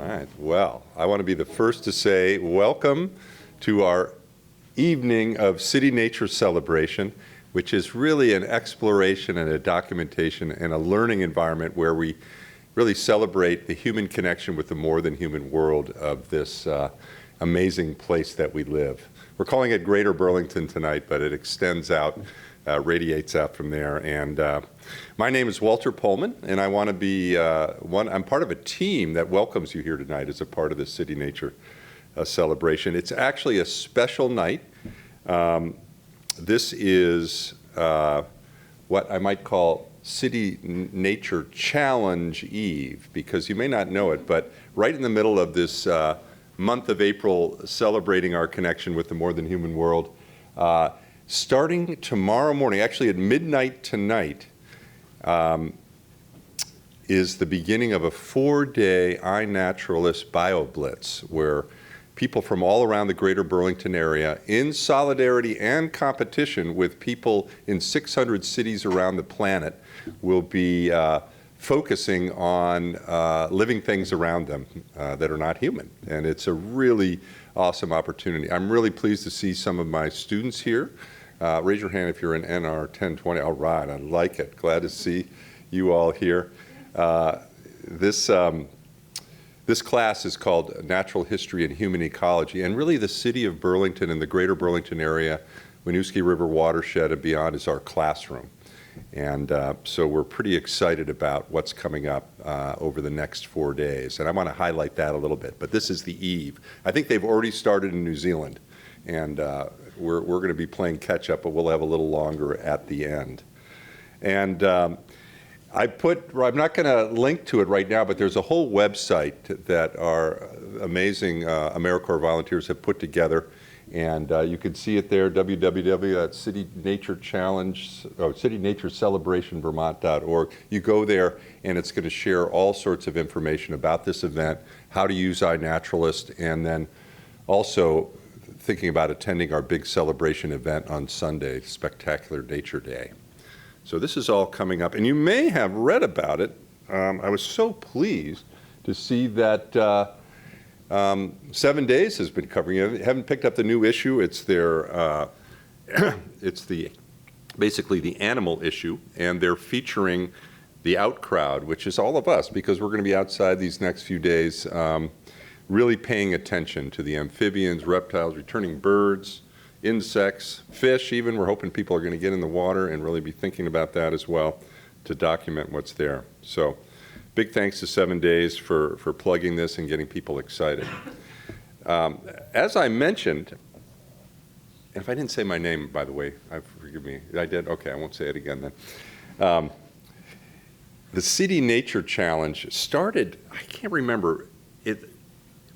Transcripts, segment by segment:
right, well, I want to be the first to say welcome to our evening of City Nature Celebration, which is really an exploration and a documentation and a learning environment where we really celebrate the human connection with the more than human world of this amazing place that we live. We're calling it Greater Burlington tonight, but it extends out, radiates out from there. And my name is Walter Pullman, and I want to be I'm part of a team that welcomes you here tonight as a part of the City Nature celebration. It's actually a special night. This is what I might call City Nature Challenge Eve, because you may not know it, but right in the middle of this month of April celebrating our connection with the more than human world, starting tomorrow morning, actually at midnight tonight, is the beginning of a 4-day iNaturalist BioBlitz, where people from all around the greater Burlington area, in solidarity and competition with people in 600 cities around the planet, will be focusing on living things around them that are not human. And it's a really awesome opportunity. I'm really pleased to see some of my students here. Raise your hand if you're in NR 1020. All right, I like it. Glad to see you all here. This class is called Natural History and Human Ecology, and really the city of Burlington and the greater Burlington area, Winooski River watershed and beyond is our classroom. And so we're pretty excited about what's coming up over the next 4 days. And I want to highlight that a little bit, but this is the eve. I think they've already started in New Zealand, and we're going to be playing catch up, but we'll have a little longer at the end. And I'm not going to link to it right now, but there's a whole website that our amazing AmeriCorps volunteers have put together, and you can see it there, citynaturecelebrationvermont.org. You go there, and it's going to share all sorts of information about this event, how to use iNaturalist, and then also thinking about attending our big celebration event on Sunday, Spectacular Nature Day. So this is all coming up, and you may have read about it. I was so pleased to see that 7 Days has been covering it. I haven't picked up the new issue. It's their, basically the animal issue, and they're featuring the out crowd, which is all of us, because we're going to be outside these next few days, really paying attention to the amphibians, reptiles, returning birds, insects, fish even. We're hoping people are going to get in the water and really be thinking about that as well to document what's there. So big thanks to 7 Days for plugging this and getting people excited. As I mentioned, and if I didn't say my name, by the way, forgive me. I did? Okay, I won't say it again then. The City Nature Challenge started, I can't remember,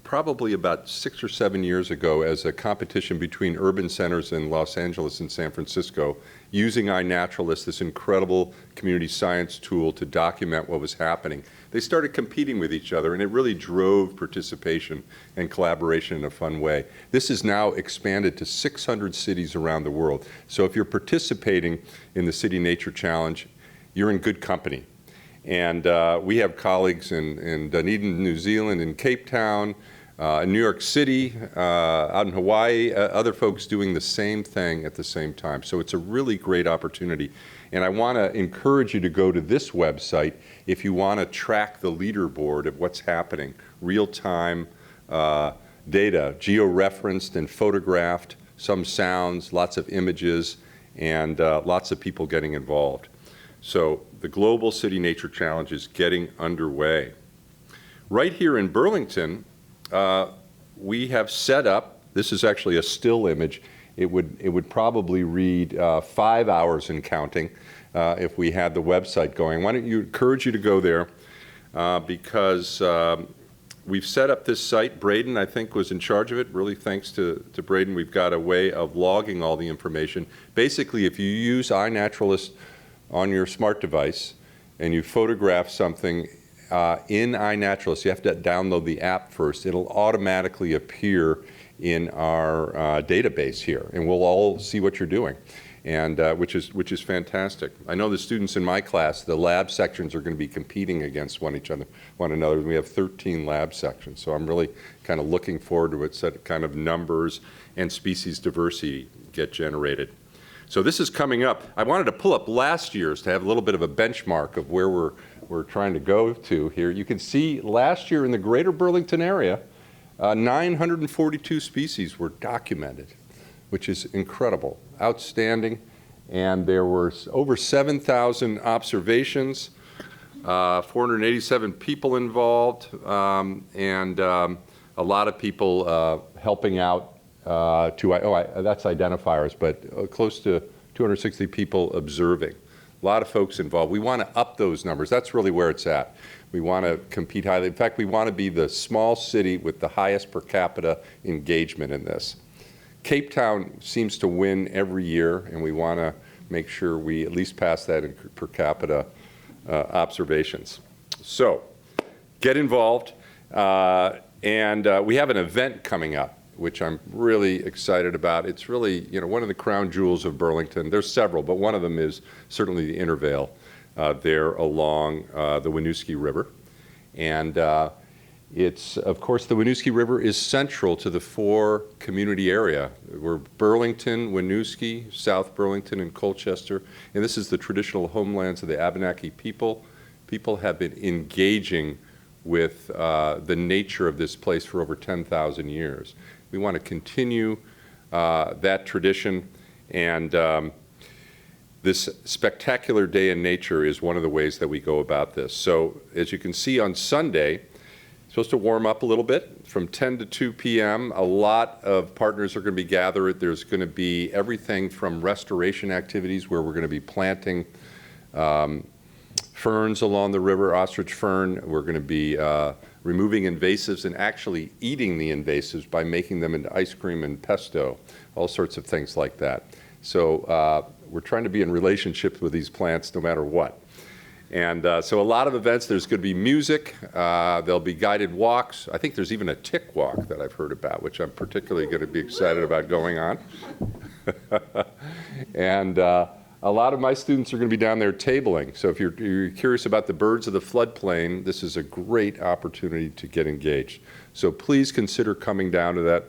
probably about 6 or 7 years ago as a competition between urban centers in Los Angeles and San Francisco, using iNaturalist, this incredible community science tool to document what was happening. They started competing with each other, and it really drove participation and collaboration in a fun way. This is now expanded to 600 cities around the world. So if you're participating in the City Nature Challenge, you're in good company. And we have colleagues in Dunedin, New Zealand, in Cape Town, in New York City, out in Hawaii, other folks doing the same thing at the same time. So it's a really great opportunity. And I want to encourage you to go to this website if you want to track the leaderboard of what's happening, real-time data, geo-referenced and photographed, some sounds, lots of images, and lots of people getting involved. So the Global City Nature Challenge is getting underway. Right here in Burlington, we have set up, this is actually a still image, it would probably read 5 hours and counting if we had the website going. Why don't you encourage you to go there because we've set up this site. Braden, I think, was in charge of it. Really thanks to Braden, we've got a way of logging all the information. Basically, if you use iNaturalist on your smart device and you photograph something in iNaturalist, you have to download the app first. It'll automatically appear in our database here, and we'll all see what you're doing. and which is fantastic. I know the students in my class, the lab sections are going to be competing against one another. We have 13 lab sections, so I'm really kind of looking forward to what set kind of numbers and species diversity get generated. So this is coming up. I wanted to pull up last year's to have a little bit of a benchmark of where we're trying to go to here. You can see last year in the greater Burlington area, 942 species were documented, which is incredible, outstanding. And there were over 7,000 observations, 487 people involved, and a lot of people helping out that's identifiers, but close to 260 people observing. A lot of folks involved. We want to up those numbers. That's really where it's at. We want to compete highly. In fact, we want to be the small city with the highest per capita engagement in this. Cape Town seems to win every year, and we want to make sure we at least pass that in per capita observations. So get involved, and we have an event coming up, which I'm really excited about. It's really, one of the crown jewels of Burlington. There's several, but one of them is certainly the Intervale there along the Winooski River. And it's, of course, the Winooski River is central to the 4 community area. We're Burlington, Winooski, South Burlington, and Colchester. And this is the traditional homelands of the Abenaki people. People have been engaging with the nature of this place for over 10,000 years. We want to continue that tradition, and this spectacular day in nature is one of the ways that we go about this. So as you can see on Sunday, it's supposed to warm up a little bit from 10 to 2 p.m. A lot of partners are going to be gathered. There's going to be everything from restoration activities where we're going to be planting ferns along the river, ostrich fern. We're going to be removing invasives and actually eating the invasives by making them into ice cream and pesto, all sorts of things like that. So we're trying to be in relationships with these plants no matter what. And so a lot of events. There's going to be music. There'll be guided walks. I think there's even a tick walk that I've heard about, which I'm particularly going to be excited about going on. And a lot of my students are going to be down there tabling. So if you're curious about the birds of the floodplain, this is a great opportunity to get engaged. So please consider coming down to that.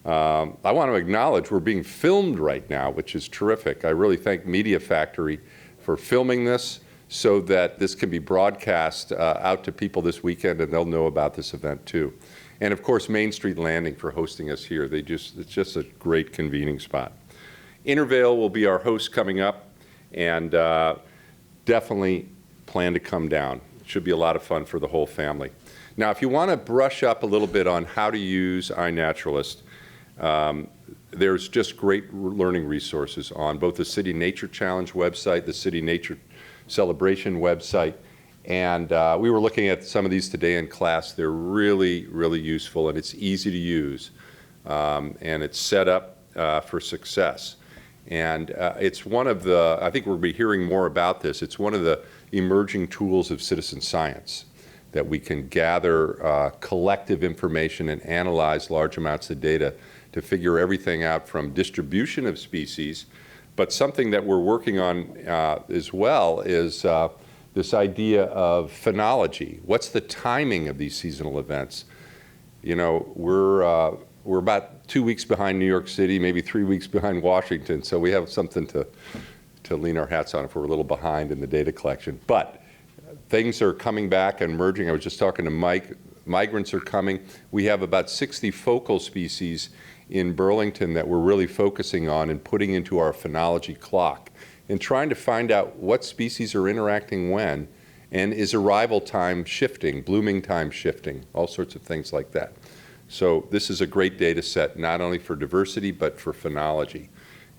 I want to acknowledge we're being filmed right now, which is terrific. I really thank Media Factory for filming this so that this can be broadcast out to people this weekend, and they'll know about this event too. And of course, Main Street Landing for hosting us here. It's just a great convening spot. Intervale will be our host coming up. And definitely plan to come down. It should be a lot of fun for the whole family. Now, if you want to brush up a little bit on how to use iNaturalist, there's just great learning resources on both the City Nature Challenge website, the City Nature Celebration website, and we were looking at some of these today in class. They're really, really useful, and it's easy to use, and it's set up for success. And it's one of the, I think we'll be hearing more about this, it's one of the emerging tools of citizen science that we can gather collective information and analyze large amounts of data to figure everything out from distribution of species. But something that we're working on as well is this idea of phenology. What's the timing of these seasonal events? We're about 2 weeks behind New York City, maybe 3 weeks behind Washington, so we have something to lean our hats on if we're a little behind in the data collection. But things are coming back and merging. I was just talking to Mike. Migrants are coming. We have about 60 focal species in Burlington that we're really focusing on and putting into our phenology clock and trying to find out what species are interacting when, and is arrival time shifting, blooming time shifting, all sorts of things like that. So this is a great data set, not only for diversity, but for phenology.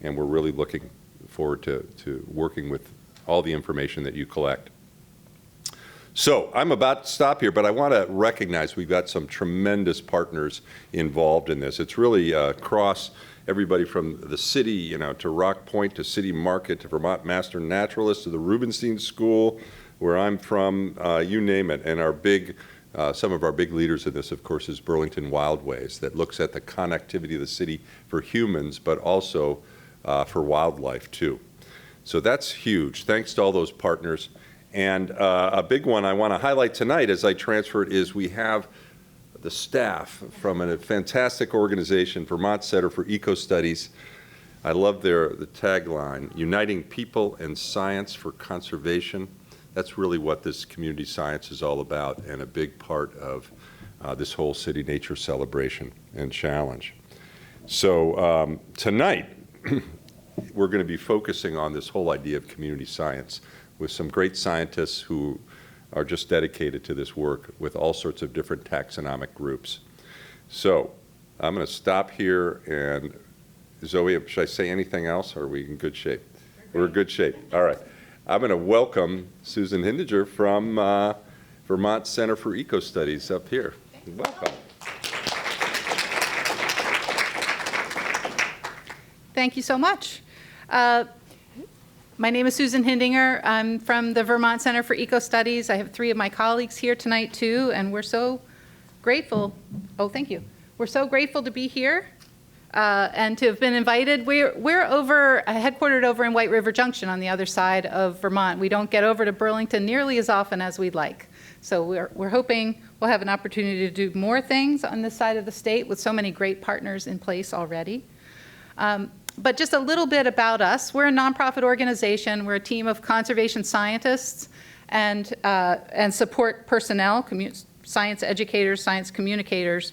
And we're really looking forward to working with all the information that you collect. So I'm about to stop here, but I want to recognize we've got some tremendous partners involved in this. It's really across everybody from the city, to Rock Point, to City Market, to Vermont Master Naturalists, to the Rubenstein School, where I'm from, you name it. And our big, some of our big leaders in this, of course, is Burlington Wildways, that looks at the connectivity of the city for humans, but also for wildlife too. So that's huge. Thanks to all those partners. And a big one I want to highlight tonight as I transfer it is we have the staff from a fantastic organization, Vermont Center for Eco-Studies. I love the tagline, Uniting People and Science for Conservation. That's really what this community science is all about, and a big part of this whole City Nature celebration and challenge. So tonight, we're going to be focusing on this whole idea of community science with some great scientists who are just dedicated to this work with all sorts of different taxonomic groups. So I'm going to stop here, and Zoe, should I say anything else, or are we in good shape? We're in good shape. All right. I'm going to welcome Susan Hindinger from Vermont Center for Eco-Studies up here. Welcome. Thank you so much. My name is Susan Hindinger. I'm from the Vermont Center for Eco-Studies. I have 3 of my colleagues here tonight too, and we're so grateful. Oh, thank you. We're so grateful to be here and to have been invited. We're headquartered over in White River Junction on the other side of Vermont. We don't get over to Burlington nearly as often as we'd like. So we're hoping we'll have an opportunity to do more things on this side of the state with so many great partners in place already. But just a little bit about us. We're a nonprofit organization. We're a team of conservation scientists and support personnel, science educators, science communicators,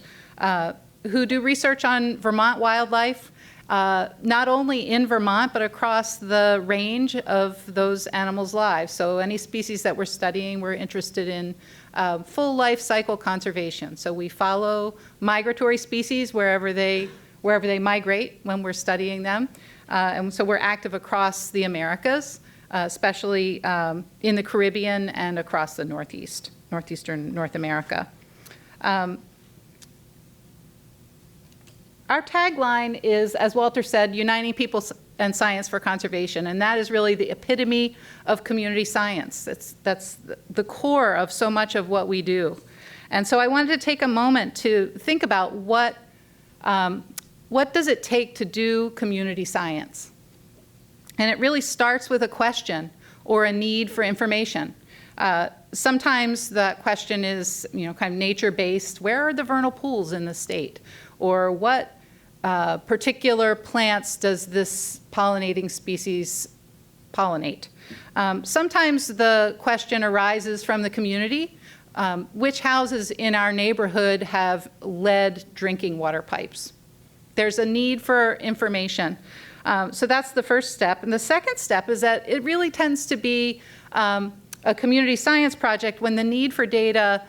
who do research on Vermont wildlife, not only in Vermont, but across the range of those animals' lives. So any species that we're studying, we're interested in full life cycle conservation. So we follow migratory species wherever they migrate when we're studying them. And so we're active across the Americas, especially in the Caribbean and across the northeastern North America. Our tagline is, as Walter said, uniting people and science for conservation, and that is really the epitome of community science. That's the core of so much of what we do. And so I wanted to take a moment to think about what does it take to do community science? And it really starts with a question or a need for information. Sometimes that question is, kind of nature-based. Where are the vernal pools in the state? Or what particular plants does this pollinating species pollinate? Sometimes the question arises from the community. Which houses in our neighborhood have lead drinking water pipes? There's a need for information. So that's the first step. And the second step is that it really tends to be a community science project when the need for data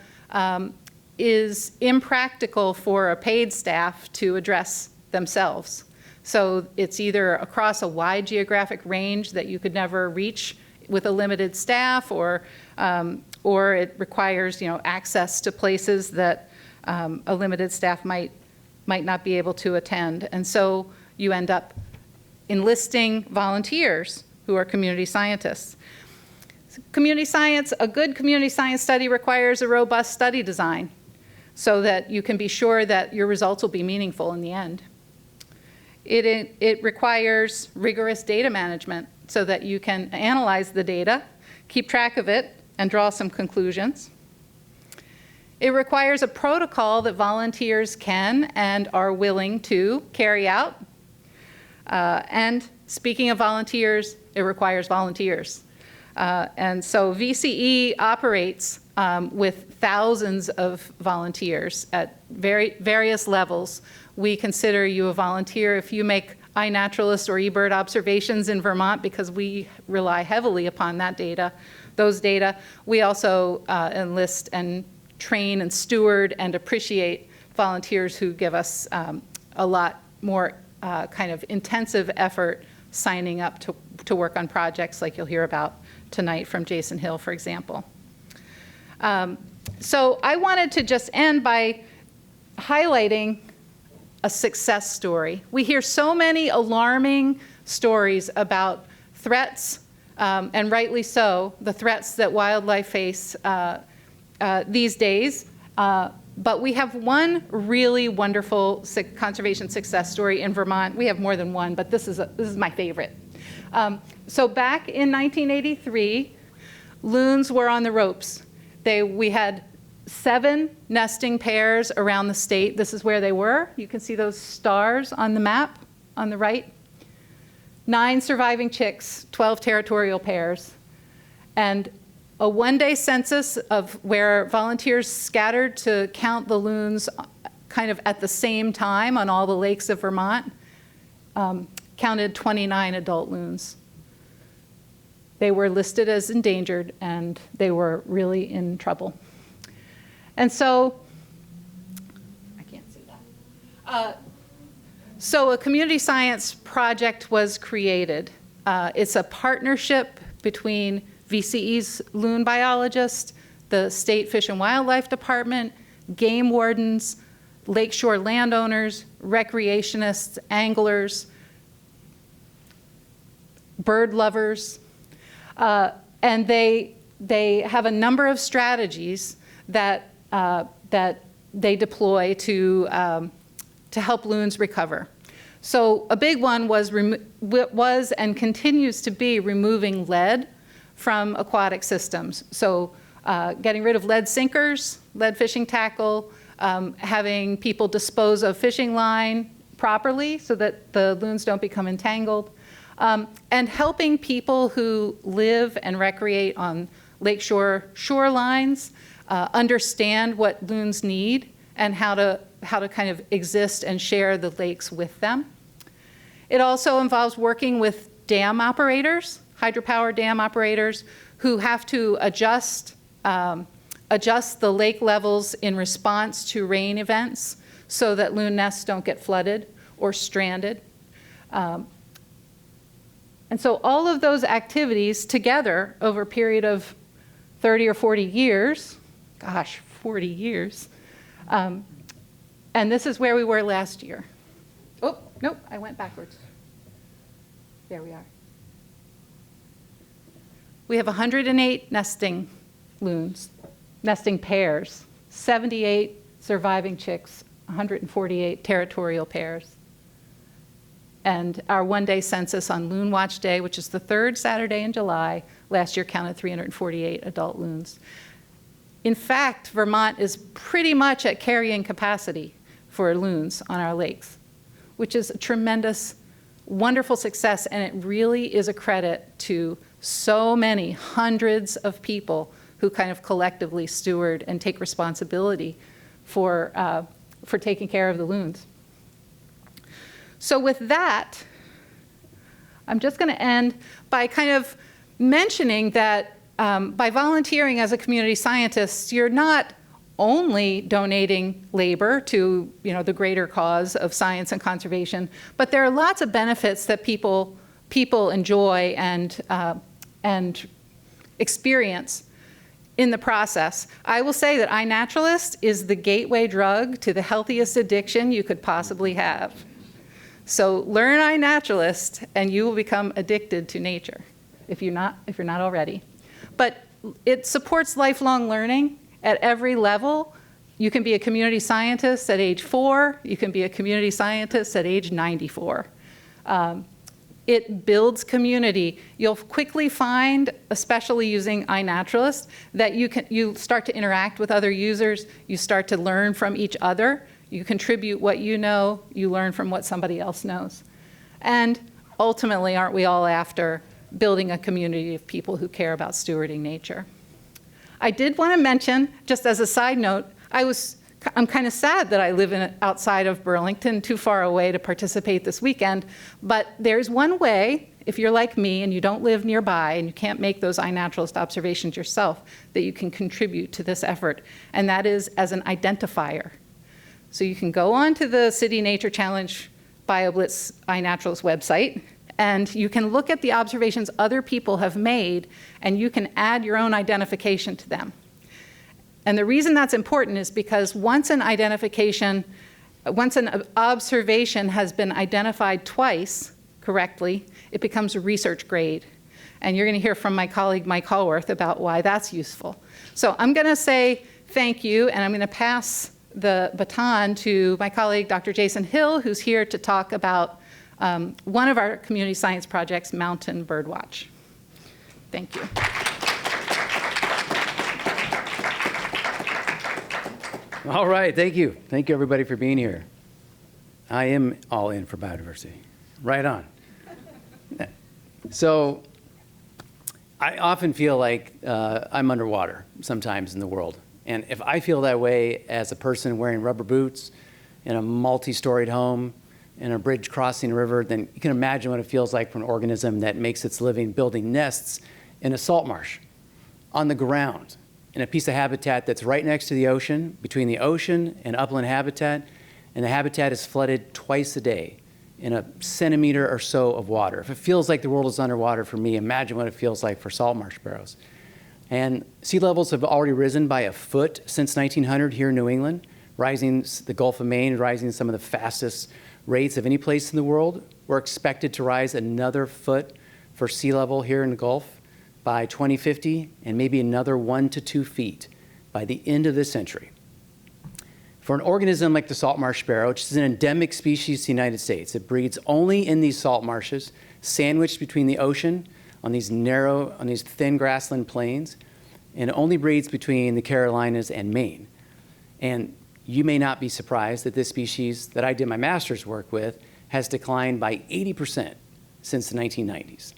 is impractical for a paid staff to address themselves. So it's either across a wide geographic range that you could never reach with a limited staff, or it requires access to places that a limited staff might not be able to attend. And so you end up enlisting volunteers who are community scientists. Community science, a good community science study requires a robust study design so that you can be sure that your results will be meaningful in the end. It requires rigorous data management so that you can analyze the data, keep track of it, and draw some conclusions. It requires a protocol that volunteers can and are willing to carry out. And speaking of volunteers, it requires volunteers. And so VCE operates with thousands of volunteers at various levels. We consider you a volunteer if you make iNaturalist or eBird observations in Vermont, because we rely heavily upon those data. We also enlist and train and steward and appreciate volunteers who give us a lot more kind of intensive effort signing up to work on projects like you'll hear about tonight from Jason Hill, for example. So I wanted to just end by highlighting a success story. We hear so many alarming stories about threats, and rightly so, the threats that wildlife face these days. But we have one really wonderful conservation success story in Vermont. We have more than one, but this is my favorite. So back in 1983, loons were on the ropes. We had 7 nesting pairs around the state. This is where they were. You can see those stars on the map on the right. 9 surviving chicks, 12 territorial pairs. And a one-day census of where volunteers scattered to count the loons kind of at the same time on all the lakes of Vermont counted 29 adult loons. They were listed as endangered, and they were really in trouble. And so, I can't see that. So a community science project was created. It's a partnership between VCE's loon biologist, the State Fish and Wildlife Department, game wardens, lakeshore landowners, recreationists, anglers, bird lovers. And they have a number of strategies that they deploy to help loons recover. So a big one was and continues to be removing lead from aquatic systems. So getting rid of lead sinkers, lead fishing tackle, having people dispose of fishing line properly so that the loons don't become entangled, and helping people who live and recreate on lakeshore shorelines understand what loons need and how to kind of exist and share the lakes with them. It also involves working with dam operators, hydropower dam operators, who have to adjust the lake levels in response to rain events so that loon nests don't get flooded or stranded. And so all of those activities together over a period of 30 or 40 years, gosh, 40 years, and this is where we were last year. Oh, nope, I went backwards. There we are. We have 108 nesting loons, nesting pairs, 78 surviving chicks, 148 territorial pairs. And our one-day census on Loon Watch Day, which is the 3rd Saturday in July, last year counted 348 adult loons. In fact, Vermont is pretty much at carrying capacity for loons on our lakes, which is a tremendous, wonderful success, and it really is a credit to so many hundreds of people who kind of collectively steward and take responsibility for taking care of the loons. So with that, I'm just going to end by kind of mentioning that by volunteering as a community scientist, you're not only donating labor to the greater cause of science and conservation, but there are lots of benefits that people enjoy and experience in the process. I will say that iNaturalist is the gateway drug to the healthiest addiction you could possibly have. So learn iNaturalist and you will become addicted to nature if you're not already. But it supports lifelong learning at every level. You can be a community scientist at age 4. You can be a community scientist at age 94. It builds community. You'll quickly find, especially using iNaturalist, that you start to interact with other users. You start to learn from each other. You contribute what you know. You learn from what somebody else knows. And ultimately, aren't we all after building a community of people who care about stewarding nature? I did want to mention, just as a side note, I'm kind of sad that I live outside of Burlington, too far away to participate this weekend, but there's one way, if you're like me and you don't live nearby and you can't make those iNaturalist observations yourself, that you can contribute to this effort, and that is as an identifier. So you can go on to the City Nature Challenge BioBlitz iNaturalist website, and you can look at the observations other people have made, and you can add your own identification to them. And the reason that's important is because once an observation has been identified twice correctly, it becomes a research grade. And you're going to hear from my colleague Mike Hallworth about why that's useful. So I'm going to say thank you, and I'm going to pass the baton to my colleague, Dr. Jason Hill, who's here to talk about one of our community science projects, Mountain Birdwatch. Thank you. All right, thank you. Thank you, everybody, for being here. I am all in for biodiversity. Right on. So I often feel like I'm underwater sometimes in the world. And if I feel that way as a person wearing rubber boots in a multi-storied home in a bridge crossing a river, then you can imagine what it feels like for an organism that makes its living building nests in a salt marsh, on the ground, in a piece of habitat that's right next to the ocean, between the ocean and upland habitat, and the habitat is flooded twice a day in a centimeter or so of water. If it feels like the world is underwater for me, imagine what it feels like for salt marsh sparrows. And sea levels have already risen by a foot since 1900 here in New England, rising the Gulf of Maine, rising some of the fastest rates of any place in the world. We're expected to rise another foot for sea level here in the Gulf by 2050, and maybe another 1 to 2 feet by the end of this century. For an organism like the salt marsh sparrow, which is an endemic species to the United States, it breeds only in these salt marshes, sandwiched between the ocean on these thin grassland plains, and it only breeds between the Carolinas and Maine. And you may not be surprised that this species that I did my master's work with has declined by 80% since the 1990s.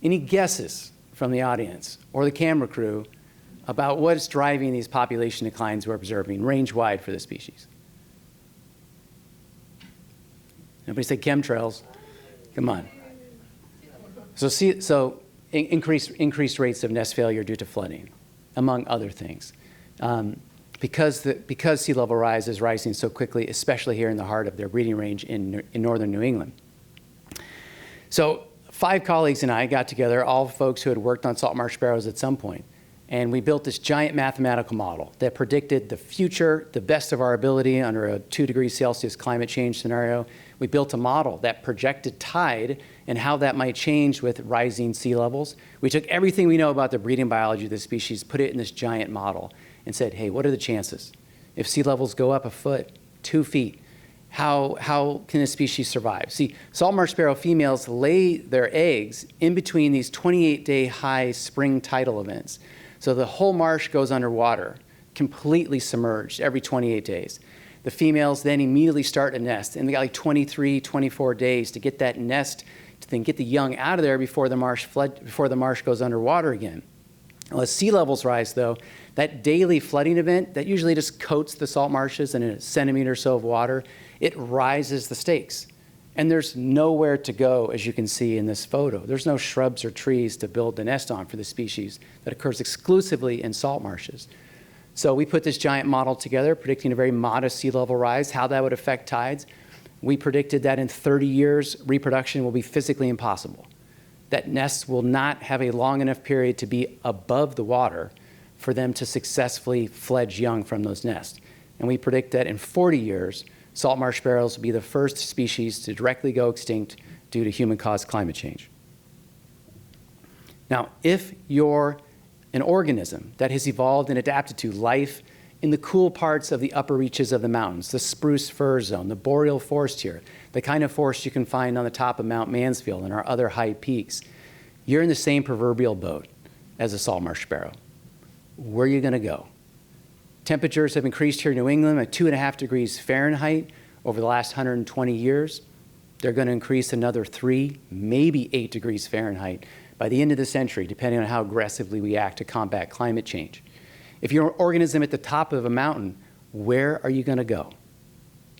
Any guesses from the audience or the camera crew about what is driving these population declines we're observing range-wide for this species? Nobody said chemtrails. Come on. So increased rates of nest failure due to flooding, among other things. Because sea level rise is rising so quickly, especially here in the heart of their breeding range in northern New England. So 5 colleagues and I got together, all folks who had worked on salt marsh sparrows at some point, and we built this giant mathematical model that predicted the future, the best of our ability under a 2 degrees Celsius climate change scenario. We built a model that projected tide and how that might change with rising sea levels. We took everything we know about the breeding biology of this species, put it in this giant model, and said, hey, what are the chances? If sea levels go up a foot, 2 feet, how can this species survive? See, salt marsh sparrow females lay their eggs in between these 28-day high spring tidal events. So the whole marsh goes underwater, completely submerged every 28 days. The females then immediately start a nest, and they got like 23, 24 days to get that nest, to then get the young out of there before the marsh goes underwater again. Well, as sea levels rise, though, that daily flooding event that usually just coats the salt marshes in a centimeter or so of water, it rises the stakes. And there's nowhere to go, as you can see in this photo. There's no shrubs or trees to build the nest on for this species that occurs exclusively in salt marshes. So we put this giant model together, predicting a very modest sea level rise, how that would affect tides. We predicted that in 30 years, reproduction will be physically impossible. That nests will not have a long enough period to be above the water for them to successfully fledge young from those nests. And we predict that in 40 years, salt marsh sparrows will be the first species to directly go extinct due to human-caused climate change. Now, if you're an organism that has evolved and adapted to life in the cool parts of the upper reaches of the mountains, the spruce fir zone, the boreal forest here, the kind of forest you can find on the top of Mount Mansfield and our other high peaks, you're in the same proverbial boat as a salt marsh sparrow. Where are you going to go? Temperatures have increased here in New England at 2.5 degrees Fahrenheit over the last 120 years. They're going to increase another 3, maybe 8 degrees Fahrenheit by the end of the century, depending on how aggressively we act to combat climate change. If you're an organism at the top of a mountain, where are you going to go?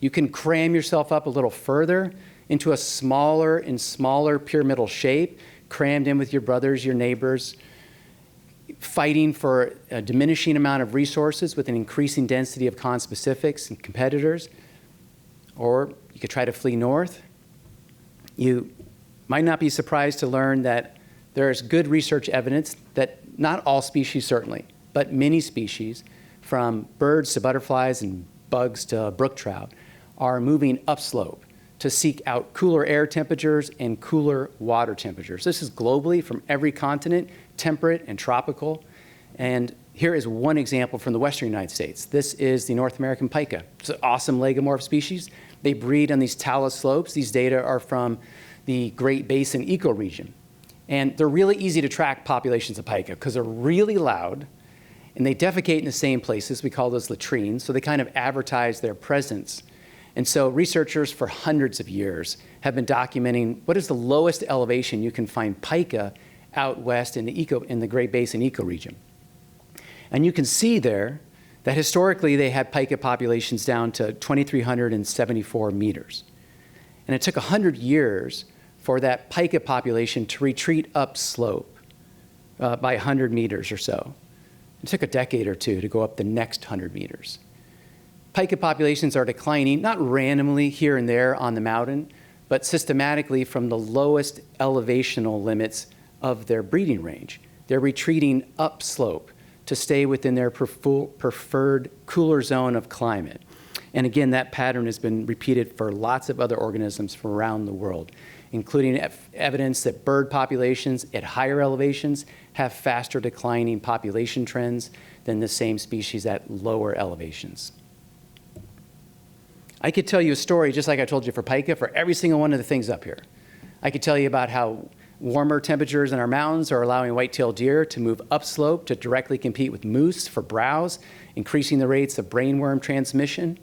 You can cram yourself up a little further into a smaller and smaller pyramidal shape, crammed in with your brothers, your neighbors, fighting for a diminishing amount of resources with an increasing density of conspecifics and competitors. Or you could try to flee north. You might not be surprised to learn that there is good research evidence that not all species certainly, but many species, from birds to butterflies and bugs to brook trout, are moving upslope to seek out cooler air temperatures and cooler water temperatures. This is globally from every continent, temperate and tropical. And Here is one example from the western United States. This is the North American pika. It's an awesome lagomorph species. They breed on these talus slopes. These data are from the Great Basin ecoregion. And they're really easy to track populations of pika because they're really loud and they defecate in the same places. We call those latrines. So they kind of advertise their presence. And so researchers for hundreds of years have been documenting what is the lowest elevation you can find pika out west in the Great Basin ecoregion. And you can see there that historically they had pika populations down to 2,374 meters. And it took 100 years for that pika population to retreat upslope by 100 meters or so. It took a decade or two to go up the next 100 meters. Pika populations are declining, not randomly here and there on the mountain, but systematically from the lowest elevational limits of their breeding range. They're retreating upslope to stay within their preferred cooler zone of climate. And again, that pattern has been repeated for lots of other organisms from around the world, including evidence that bird populations at higher elevations have faster declining population trends than the same species at lower elevations. I could tell you a story, just like I told you for pika, for every single one of the things up here. I could tell you about how warmer temperatures in our mountains are allowing white-tailed deer to move upslope to directly compete with moose for browse, increasing the rates of brainworm transmission.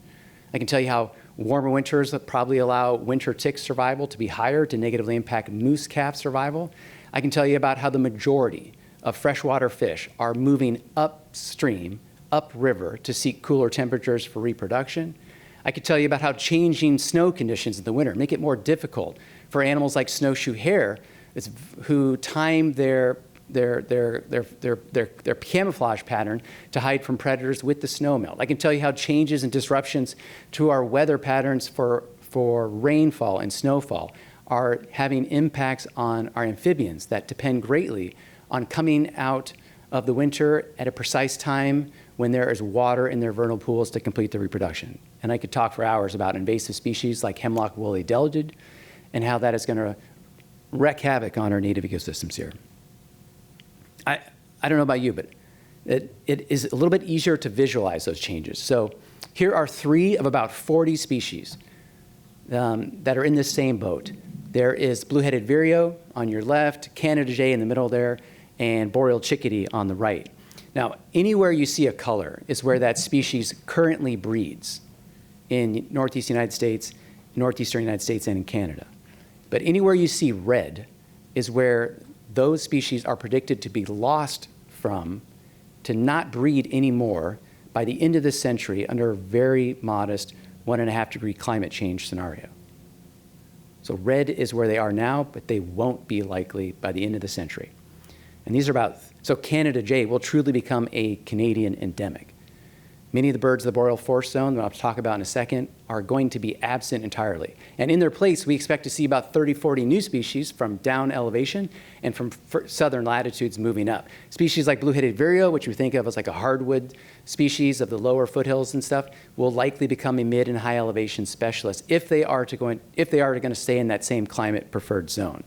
I can tell you how warmer winters probably allow winter tick survival to be higher to negatively impact moose calf survival. I can tell you about how the majority of freshwater fish are moving upstream, upriver, to seek cooler temperatures for reproduction. I could tell you about how changing snow conditions in the winter make it more difficult for animals like snowshoe hare who time their camouflage pattern to hide from predators with the snowmelt. I can tell you how changes and disruptions to our weather patterns for rainfall and snowfall are having impacts on our amphibians that depend greatly on coming out of the winter at a precise time when there is water in their vernal pools to complete their reproduction. And I could talk for hours about invasive species like hemlock woolly delugid and how that is going to wreak havoc on our native ecosystems here. I don't know about you, but it is a little bit easier to visualize those changes. So here are 3 of about 40 species that are in this same boat. There is blue-headed vireo on your left, Canada jay in the middle there, and boreal chickadee on the right. Now, anywhere you see a color is where that species currently breeds in northeast United States, northeastern United States, and in Canada. But anywhere you see red is where those species are predicted to be lost from, to not breed anymore by the end of this century under a very modest 1.5-degree climate change scenario. So red is where they are now, but they won't be likely by the end of the century. And these are so Canada jay will truly become a Canadian endemic. Many of the birds of the boreal forest zone that I'll talk about in a second are going to be absent entirely. And in their place, we expect to see about 30, 40 new species from down elevation and from southern latitudes moving up. Species like blue-headed vireo, which we think of as like a hardwood species of the lower foothills and stuff, will likely become a mid and high elevation specialist if they are going to stay in that same climate preferred zone.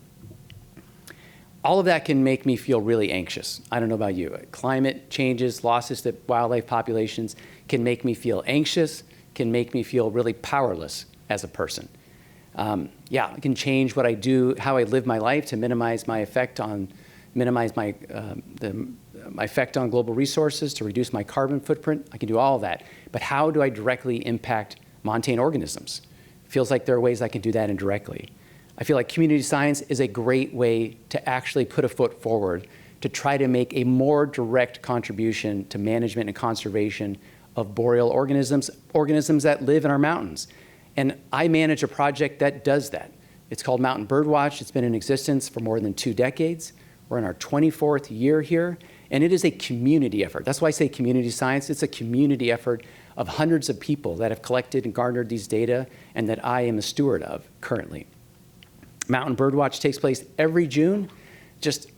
All of that can make me feel really anxious. I don't know about you. Climate changes, losses to wildlife populations can make me feel anxious, can make me feel really powerless as a person. It can change what I do, how I live my life to minimize my effect on effect on global resources, to reduce my carbon footprint. I can do all of that. But how do I directly impact montane organisms? It feels like there are ways I can do that indirectly. I feel like community science is a great way to actually put a foot forward to try to make a more direct contribution to management and conservation of boreal organisms that live in our mountains. And I manage a project that does that. It's called Mountain Birdwatch. It's been in existence for more than 2 decades. We're in our 24th year here, and it is a community effort. That's why I say community science. It's a community effort of hundreds of people that have collected and garnered these data and that I am a steward of currently. Mountain Birdwatch takes place every June. Just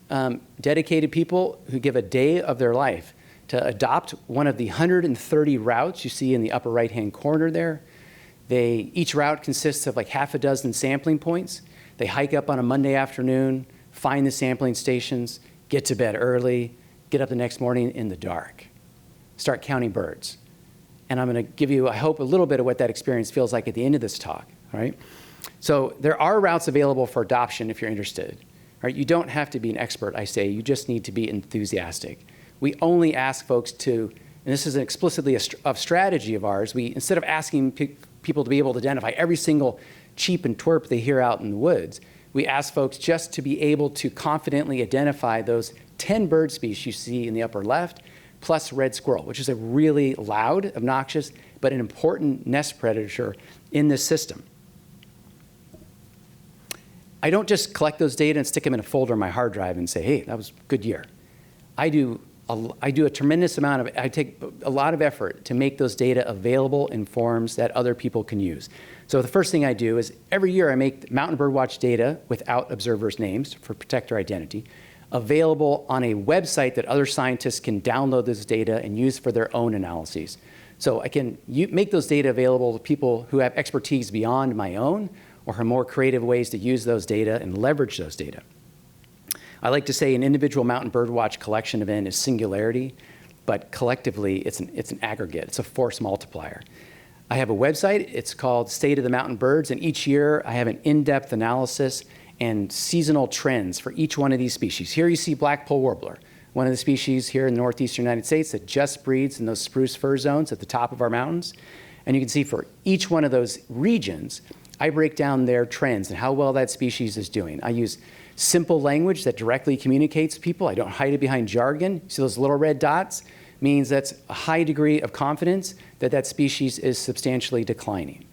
dedicated people who give a day of their life to adopt one of the 130 routes you see in the upper right-hand corner there. Each route consists of like half a dozen sampling points. They hike up on a Monday afternoon, find the sampling stations, get to bed early, get up the next morning in the dark. start counting birds. And I'm going to give you, I hope, a little bit of what that experience feels like at the end of this talk, all right? So there are routes available for adoption if you're interested. Right? You don't have to be an expert, I say. You just need to be enthusiastic. We only ask folks to, and this is explicitly a strategy of ours, instead of asking people to be able to identify every single cheep and twerp they hear out in the woods, we ask folks just to be able to confidently identify those 10 bird species you see in the upper left, plus red squirrel, which is a really loud, obnoxious, but an important nest predator in this system. I don't just collect those data and stick them in a folder on my hard drive and say, hey, that was a good year. I take a lot of effort to make those data available in forms that other people can use. So the first thing I do is every year I make mountain birdwatch data without observers' names for protector identity available on a website that other scientists can download this data and use for their own analyses. So I can make those data available to people who have expertise beyond my own, or have more creative ways to use those data and leverage those data. I like to say an individual mountain birdwatch collection event is singularity, but collectively it's an aggregate. It's a force multiplier. I have a website. It's called State of the Mountain Birds, and each year I have an in-depth analysis and seasonal trends for each one of these species. Here you see black-polled warbler, one of the species here in the northeastern United States that just breeds in those spruce fir zones at the top of our mountains. And you can see for each one of those regions, I break down their trends and how well that species is doing. I use simple language that directly communicates to people. I don't hide it behind jargon. See those little red dots? Means that's a high degree of confidence that that species is substantially declining.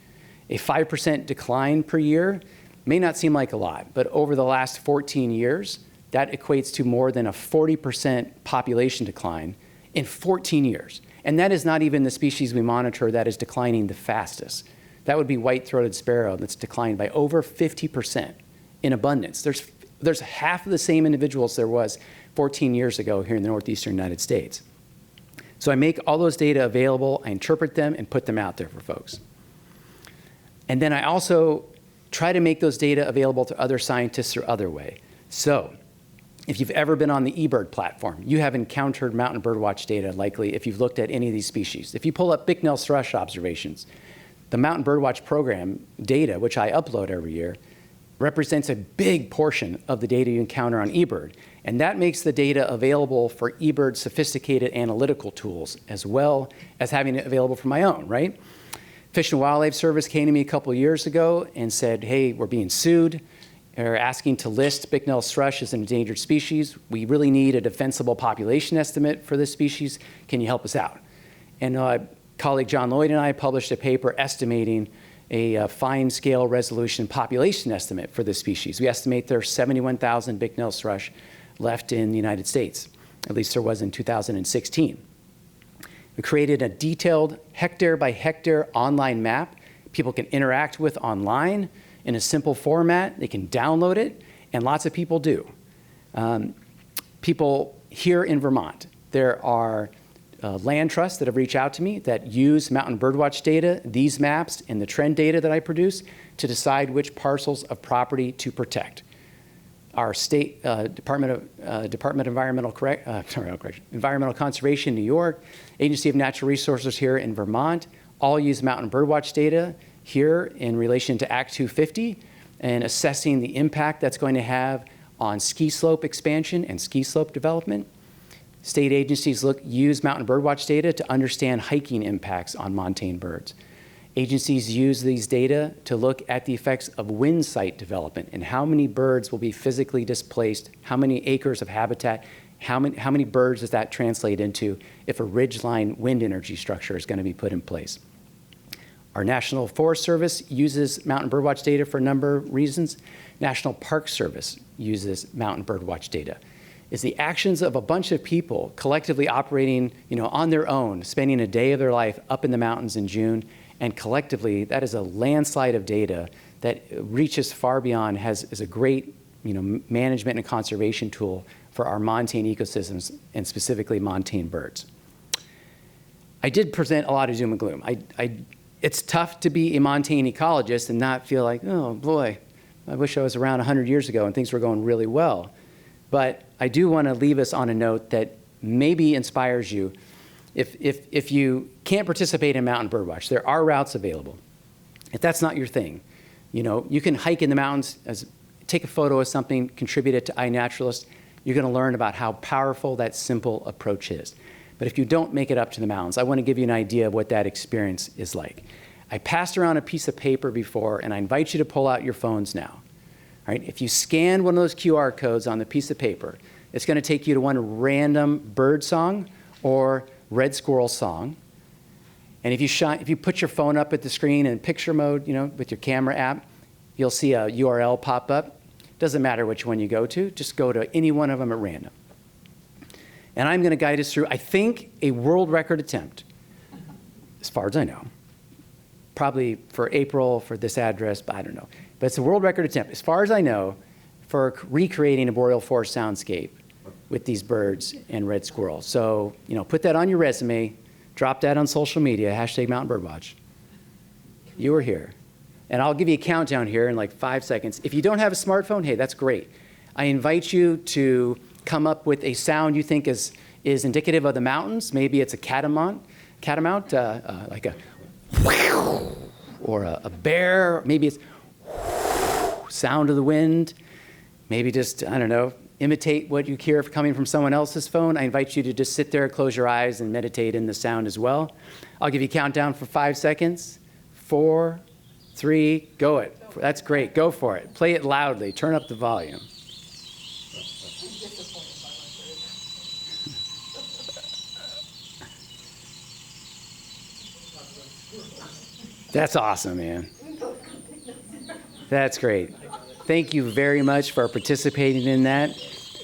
A 5% decline per year may not seem like a lot, but over the last 14 years, that equates to more than a 40% population decline in 14 years. And that is not even the species we monitor that is declining the fastest. That would be white-throated sparrow that's declined by over 50% in abundance. There's half of the same individuals there was 14 years ago here in the northeastern United States. So I make all those data available, I interpret them, and put them out there for folks. And then I also try to make those data available to other scientists through other way. So if you've ever been on the eBird platform, you have encountered mountain birdwatch data likely if you've looked at any of these species. If you pull up Bicknell thrush observations, the Mountain Birdwatch Program data, which I upload every year, represents a big portion of the data you encounter on eBird. And that makes the data available for eBird's sophisticated analytical tools, as well as having it available for my own, right? Fish and Wildlife Service came to me a couple of years ago and said, hey, we're being sued. They're asking to list Bicknell thrush as an endangered species. We really need a defensible population estimate for this species. Can you help us out? And colleague John Lloyd and I published a paper estimating a fine-scale resolution population estimate for this species. We estimate there are 71,000 Bicknell thrush left in the United States. At least there was in 2016. We created a detailed hectare-by-hectare online map people can interact with online in a simple format. They can download it, and lots of people do. People here in Vermont, there are land trusts that have reached out to me that use mountain birdwatch data, these maps, and the trend data that I produce to decide which parcels of property to protect. Our state Department of Environmental Conservation in New York, Agency of Natural Resources here in Vermont, all use mountain birdwatch data here in relation to Act 250 and assessing the impact that's going to have on ski slope expansion and ski slope development. State agencies use mountain birdwatch data to understand hiking impacts on montane birds. Agencies use these data to look at the effects of wind site development and how many birds will be physically displaced, how many acres of habitat, how many birds does that translate into if a ridgeline wind energy structure is going to be put in place. Our National Forest Service uses mountain birdwatch data for a number of reasons. National Park Service uses mountain birdwatch data. It's the actions of a bunch of people collectively operating, on their own, spending a day of their life up in the mountains in June, and collectively, that is a landslide of data that reaches far beyond, is a great, management and conservation tool for our montane ecosystems and specifically montane birds. I did present a lot of doom and gloom. It's tough to be a montane ecologist and not feel like, oh boy, I wish I was around 100 years ago and things were going really well. But I do want to leave us on a note that maybe inspires you. If you can't participate in mountain birdwatch, there are routes available. If that's not your thing, you can hike in the mountains, take a photo of something, contribute it to iNaturalist. You're going to learn about how powerful that simple approach is. But if you don't make it up to the mountains, I want to give you an idea of what that experience is like. I passed around a piece of paper before, and I invite you to pull out your phones now. All right? If you scan one of those QR codes on the piece of paper, it's going to take you to one random bird song or red squirrel song. And if you put your phone up at the screen in picture mode, with your camera app, you'll see a URL pop up. Doesn't matter which one you go to, just go to any one of them at random. And I'm going to guide us through, I think, a world record attempt, as far as I know. Probably for April, for this address, but I don't know. But it's a world record attempt, as far as I know, for recreating a boreal forest soundscape with these birds and red squirrels. So, put that on your resume, drop that on social media, #MountainBirdWatch. You were here. And I'll give you a countdown here in like 5 seconds. If you don't have a smartphone, hey, that's great. I invite you to come up with a sound you think is indicative of the mountains. Maybe it's a catamount, like a or a bear. Maybe it's sound of the wind. Maybe just, I don't know, imitate what you hear coming from someone else's phone. I invite you to just sit there, close your eyes, and meditate in the sound as well. I'll give you a countdown for 5 seconds. 4, 3, go it. That's great. Go for it. Play it loudly. Turn up the volume. That's awesome, man. That's great. Thank you very much for participating in that.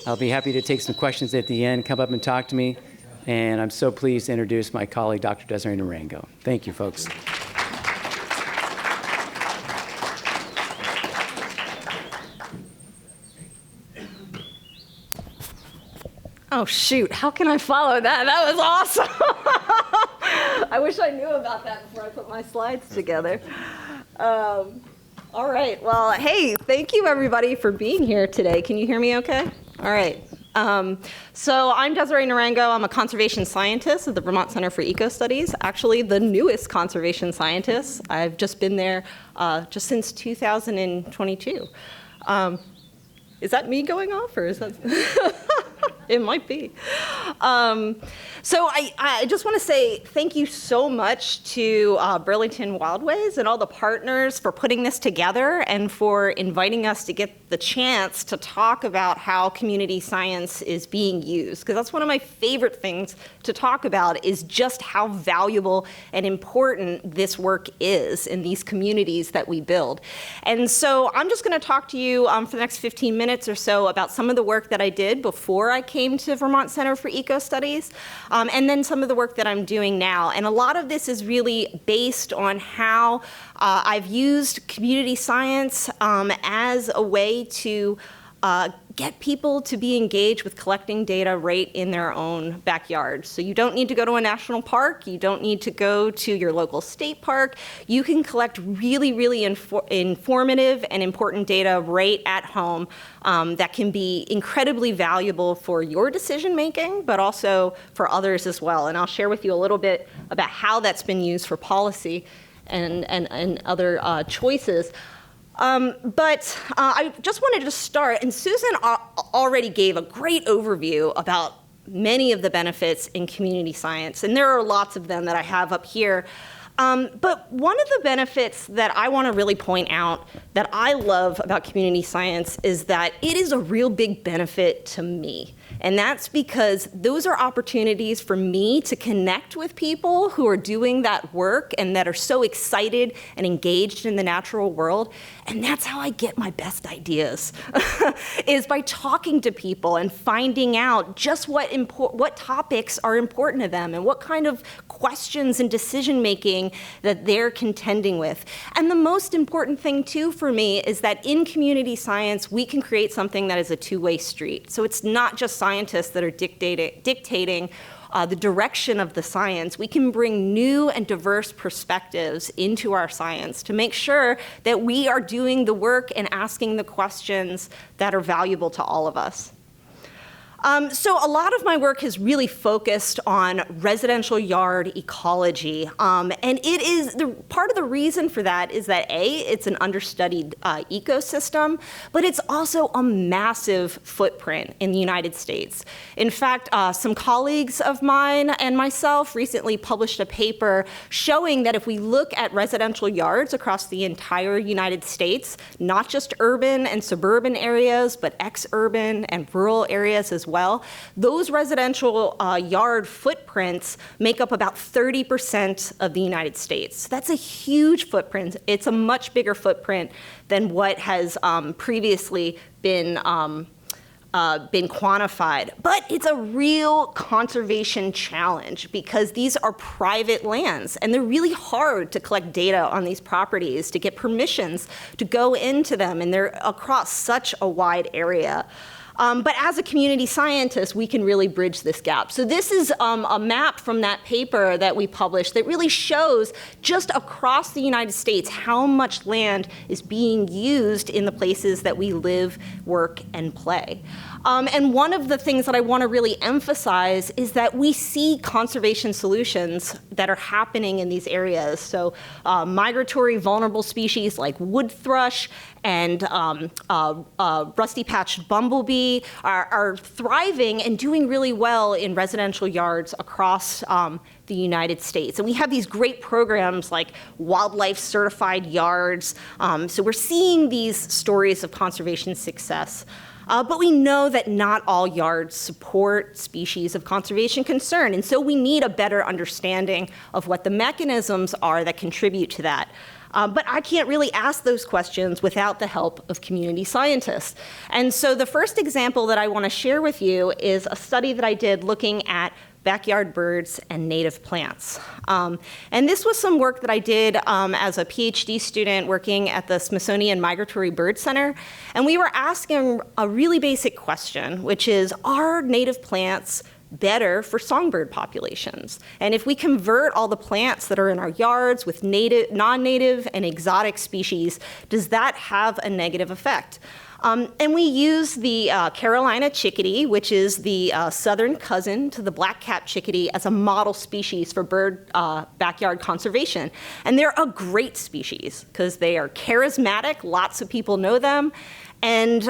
I'll be happy to take some questions at the end. Come up and talk to me. And I'm so pleased to introduce my colleague, Dr. Desiree Narango. Thank you, folks. Oh, shoot. How can I follow that? That was awesome. I wish I knew about that before I put my slides together. All right. Well, hey, thank you, everybody, for being here today. Can you hear me okay? All right. So I'm Desiree Narango. I'm a conservation scientist at the Vermont Center for Eco Studies, actually the newest conservation scientist. I've just been there just since 2022. Is that me going off, or is that... It might be. So I just want to say thank you so much to Burlington Wildways and all the partners for putting this together and for inviting us to get the chance to talk about how community science is being used. Because that's one of my favorite things to talk about, is just how valuable and important this work is in these communities that we build. And so I'm just going to talk to you for the next 15 minutes or so about some of the work that I did before I came to Vermont Center for Eco Studies, and then some of the work that I'm doing now. And a lot of this is really based on how I've used community science as a way to get people to be engaged with collecting data right in their own backyard. So you don't need to go to a national park. You don't need to go to your local state park. You can collect really, really informative and important data right at home that can be incredibly valuable for your decision making, but also for others as well. And I'll share with you a little bit about how that's been used for policy and other choices. But I just wanted to start, and Susan already gave a great overview about many of the benefits in community science, and there are lots of them that I have up here. But one of the benefits that I want to really point out that I love about community science is that it is a real big benefit to me. And that's because those are opportunities for me to connect with people who are doing that work and that are so excited and engaged in the natural world. And that's how I get my best ideas, is by talking to people and finding out just what topics are important to them and what kind of questions and decision making that they're contending with. And the most important thing too for me is that in community science, we can create something that is a two-way street. So it's not just scientists that are dictating the direction of the science. We can bring new and diverse perspectives into our science to make sure that we are doing the work and asking the questions that are valuable to all of us. So a lot of my work has really focused on residential yard ecology. And it is, part of the reason for that is that A, it's an understudied ecosystem, but it's also a massive footprint in the United States. In fact, some colleagues of mine and myself recently published a paper showing that if we look at residential yards across the entire United States, not just urban and suburban areas, but ex-urban and rural areas as well, those residential yard footprints make up about 30% of the United States. That's a huge footprint. It's a much bigger footprint than what has previously been quantified. But it's a real conservation challenge because these are private lands and they're really hard to collect data on these properties, to get permissions to go into them, and they're across such a wide area. But as a community scientist, we can really bridge this gap. So this is a map from that paper that we published that really shows just across the United States how much land is being used in the places that we live, work, and play. And one of the things that I want to really emphasize is that we see conservation solutions that are happening in these areas. So migratory vulnerable species like wood thrush and rusty-patched bumblebee are thriving and doing really well in residential yards across the United States. And we have these great programs like wildlife certified yards. So we're seeing these stories of conservation success. But we know that not all yards support species of conservation concern, and so we need a better understanding of what the mechanisms are that contribute to that. But I can't really ask those questions without the help of community scientists. And so the first example that I want to share with you is a study that I did looking at backyard birds and native plants. And this was some work that I did as a PhD student working at the Smithsonian Migratory Bird Center. And we were asking a really basic question, which is, are native plants better for songbird populations? And if we convert all the plants that are in our yards with native, non-native, and exotic species, does that have a negative effect? And we use the Carolina chickadee, which is the southern cousin to the black-capped chickadee, as a model species for bird backyard conservation. And they're a great species because they are charismatic, lots of people know them, and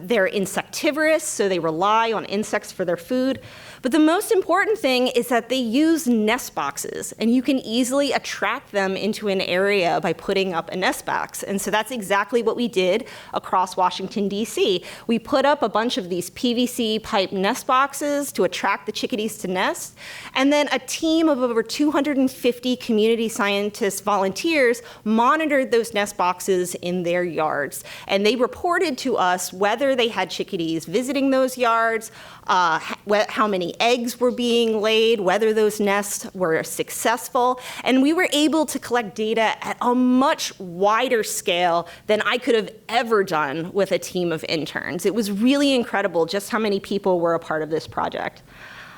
they're insectivorous, so they rely on insects for their food. But the most important thing is that they use nest boxes, and you can easily attract them into an area by putting up a nest box. And so that's exactly what we did across Washington, D.C. We put up a bunch of these PVC pipe nest boxes to attract the chickadees to nest, and then a team of over 250 community scientists, volunteers, monitored those nest boxes in their yards. And they reported to us whether they had chickadees visiting those yards, how many eggs were being laid, whether those nests were successful. And we were able to collect data at a much wider scale than I could have ever done with a team of interns. It was really incredible just how many people were a part of this project.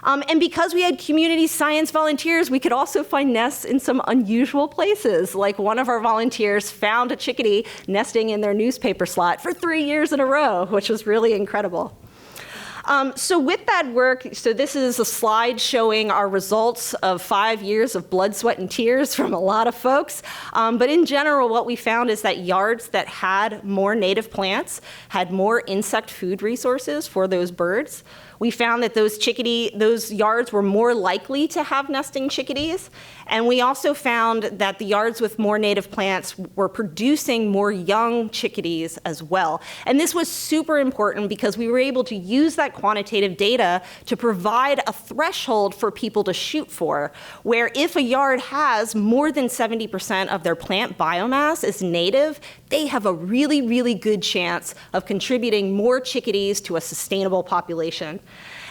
And because we had community science volunteers, we could also find nests in some unusual places. Like one of our volunteers found a chickadee nesting in their newspaper slot for 3 years in a row, which was really incredible. So with that work, so this is a slide showing our results of 5 years of blood, sweat, and tears from a lot of folks. But in general, what we found is that yards that had more native plants had more insect food resources for those birds. We found that those yards were more likely to have nesting chickadees. And we also found that the yards with more native plants were producing more young chickadees as well. And this was super important because we were able to use that quantitative data to provide a threshold for people to shoot for, where if a yard has more than 70% of their plant biomass is native, they have a really, really good chance of contributing more chickadees to a sustainable population.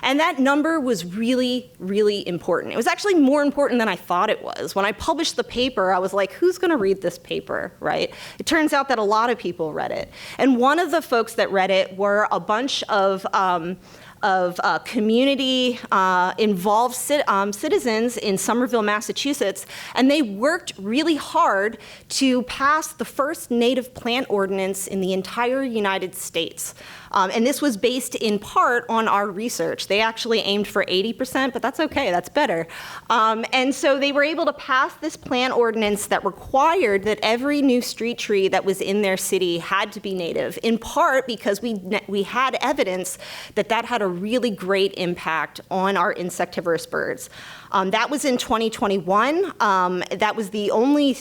And that number was really, really important. It was actually more important than I thought it was. When I published the paper, I was like, who's going to read this paper, right? It turns out that a lot of people read it. And one of the folks that read it were a bunch of community involved citizens in Somerville, Massachusetts, and they worked really hard to pass the first native plant ordinance in the entire United States. And this was based in part on our research. They actually aimed for 80%, but that's okay, that's better. And so they were able to pass this plant ordinance that required that every new street tree that was in their city had to be native, in part because we had evidence that that had a really great impact on our insectivorous birds. That was in 2021. That was the only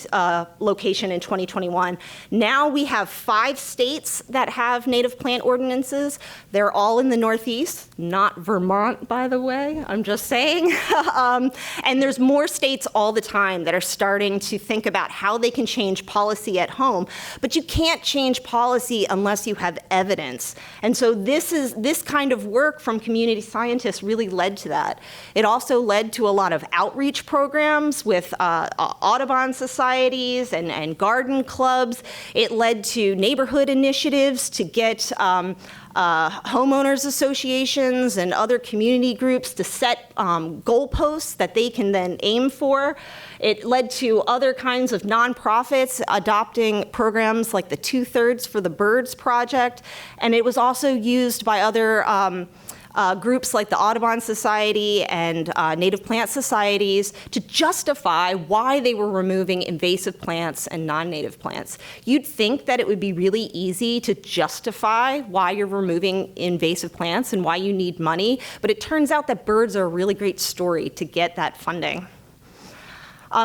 location in 2021. Now we have 5 states that have native plant ordinances. They're all in the Northeast, not Vermont, by the way, I'm just saying. And there's more states all the time that are starting to think about how they can change policy at home. But you can't change policy unless you have evidence. And so this kind of work from community scientists really led to that. It also led to a lot of outreach programs with Audubon societies and garden clubs. It led to neighborhood initiatives to get homeowners associations and other community groups to set goalposts that they can then aim for. It led to other kinds of nonprofits adopting programs like the 2/3 for the Birds Project, and it was also used by other groups like the Audubon Society and native plant societies to justify why they were removing invasive plants and non-native plants. You'd think that it would be really easy to justify why you're removing invasive plants and why you need money, but it turns out that birds are a really great story to get that funding.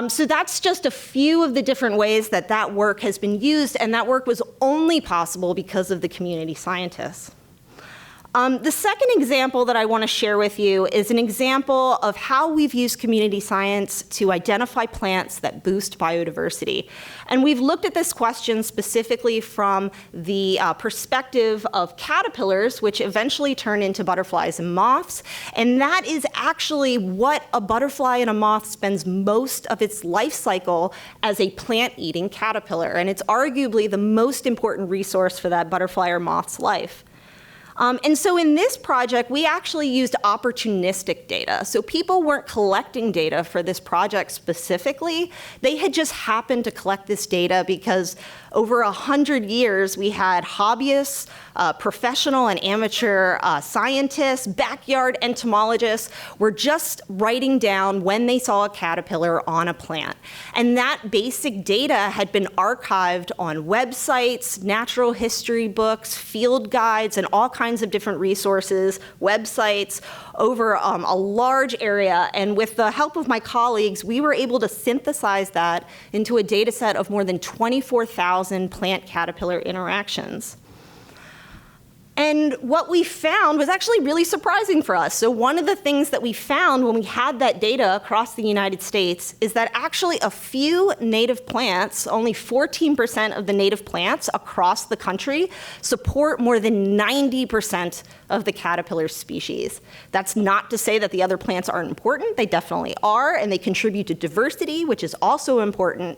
So that's just a few of the different ways that that work has been used, and that work was only possible because of the community scientists. The second example that I want to share with you is an example of how we've used community science to identify plants that boost biodiversity. And we've looked at this question specifically from the perspective of caterpillars, which eventually turn into butterflies and moths. And that is actually what a butterfly and a moth spends most of its life cycle as a plant-eating caterpillar. And it's arguably the most important resource for that butterfly or moth's life. And so in this project, we actually used opportunistic data. So people weren't collecting data for this project specifically. They had just happened to collect this data because over 100 years, we had hobbyists, professional and amateur scientists, backyard entomologists were just writing down when they saw a caterpillar on a plant. And that basic data had been archived on websites, natural history books, field guides, and all kinds of different resources, websites, over a large area. And with the help of my colleagues, we were able to synthesize that into a data set of more than 24,000 plant-caterpillar interactions. And what we found was actually really surprising for us. So one of the things that we found when we had that data across the United States is that actually a few native plants, only 14% of the native plants across the country, support more than 90% of the caterpillar species. That's not to say that the other plants aren't important. They definitely are, and they contribute to diversity, which is also important.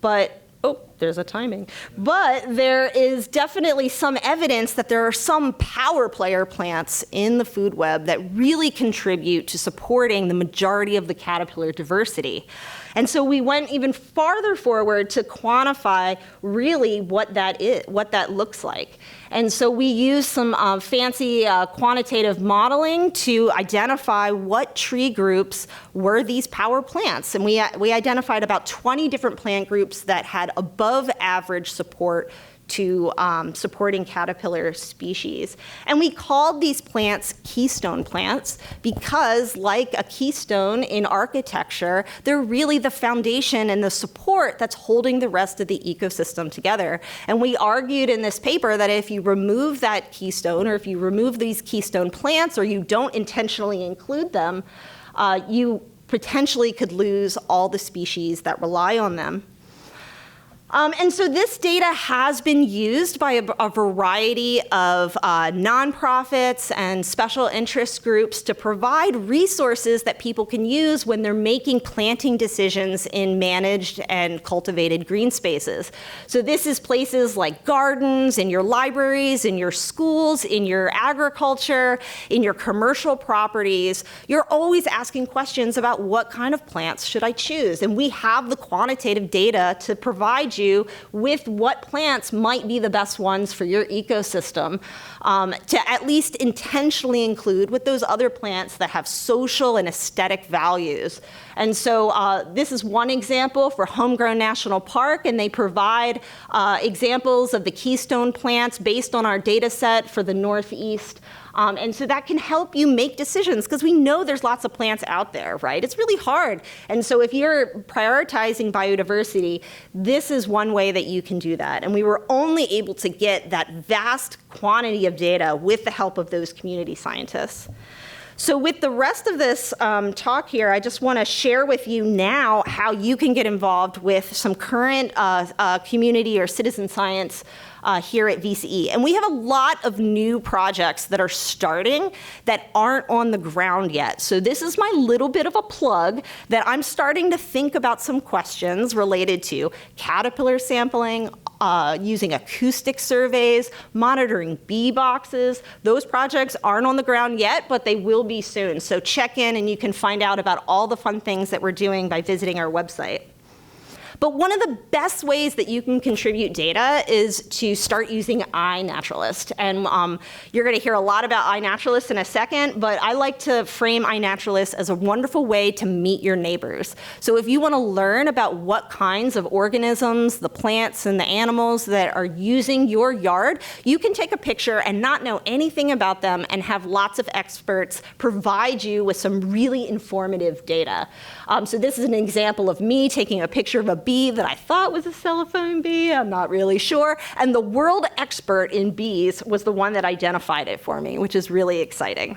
But oh, there's a timing. But there is definitely some evidence that there are some power player plants in the food web that really contribute to supporting the majority of the caterpillar diversity. And so we went even farther forward to quantify really what that is, what that looks like. And so we used some fancy quantitative modeling to identify what tree groups were these power plants. And we identified about 20 different plant groups that had above average support to supporting caterpillar species. And we called these plants keystone plants because, like a keystone in architecture, they're really the foundation and the support that's holding the rest of the ecosystem together. And we argued in this paper that if you remove that keystone, or if you remove these keystone plants, or you don't intentionally include them, you potentially could lose all the species that rely on them. And so this data has been used by a variety of nonprofits and special interest groups to provide resources that people can use when they're making planting decisions in managed and cultivated green spaces. So this is places like gardens, in your libraries, in your schools, in your agriculture, in your commercial properties. You're always asking questions about what kind of plants should I choose? And we have the quantitative data to provide you with what plants might be the best ones for your ecosystem, to at least intentionally include with those other plants that have social and aesthetic values. And so this is one example for Homegrown National Park, and they provide examples of the keystone plants based on our data set for the Northeast. And so that can help you make decisions, because we know there's lots of plants out there, right? It's really hard. And so if you're prioritizing biodiversity, this is one way that you can do that. And we were only able to get that vast quantity of data with the help of those community scientists. So with the rest of this talk here, I just want to share with you now how you can get involved with some current community or citizen science here at VCE. And we have a lot of new projects that are starting that aren't on the ground yet. So this is my little bit of a plug that I'm starting to think about some questions related to caterpillar sampling, using acoustic surveys, monitoring bee boxes. Those projects aren't on the ground yet, but they will be soon. So check in and you can find out about all the fun things that we're doing by visiting our website. But one of the best ways that you can contribute data is to start using iNaturalist. And you're going to hear a lot about iNaturalist in a second, but I like to frame iNaturalist as a wonderful way to meet your neighbors. So if you want to learn about what kinds of organisms, the plants and the animals that are using your yard, you can take a picture and not know anything about them and have lots of experts provide you with some really informative data. So this is an example of me taking a picture of a bee that I thought was a cellophane bee. I'm not really sure. And the world expert in bees was the one that identified it for me, which is really exciting.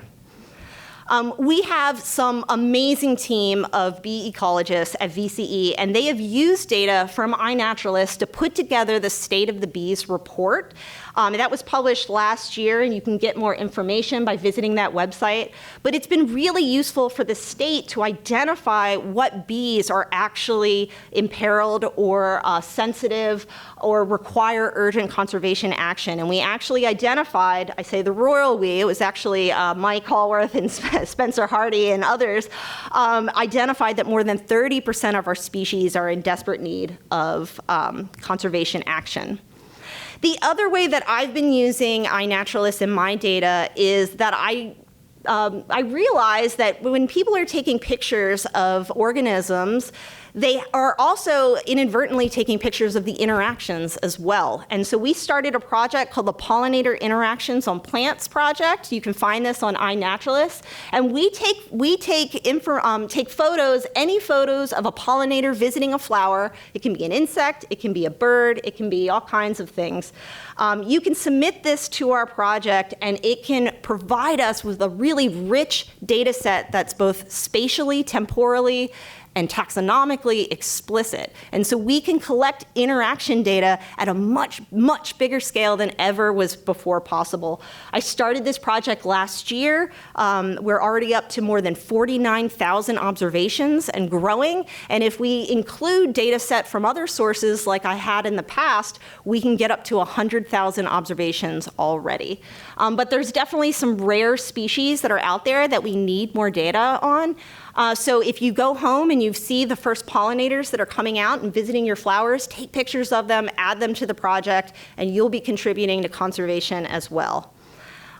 We have some amazing team of bee ecologists at VCE, and they have used data from iNaturalist to put together the State of the Bees report. That was published last year, and you can get more information by visiting that website. But it's been really useful for the state to identify what bees are actually imperiled or sensitive or require urgent conservation action. And we actually identified, I say the royal we, it was actually Mike Hallworth and Spencer Hardy and others, identified that more than 30% of our species are in desperate need of conservation action. The other way that I've been using iNaturalist in my data is that I realize that when people are taking pictures of organisms, they are also inadvertently taking pictures of the interactions as well. And so we started a project called the Pollinator Interactions on Plants project. You can find this on iNaturalist. And we take photos, any photos of a pollinator visiting a flower. It can be an insect, it can be a bird, it can be all kinds of things. You can submit this to our project, and it can provide us with a really rich data set that's both spatially, temporally, and taxonomically explicit. And so we can collect interaction data at a much, much bigger scale than ever was before possible. I started this project last year. We're already up to more than 49,000 observations and growing. And if we include data set from other sources like I had in the past, we can get up to 100,000 observations already. But there's definitely some rare species that are out there that we need more data on. So if you go home and you see the first pollinators that are coming out and visiting your flowers, take pictures of them, add them to the project, and you'll be contributing to conservation as well.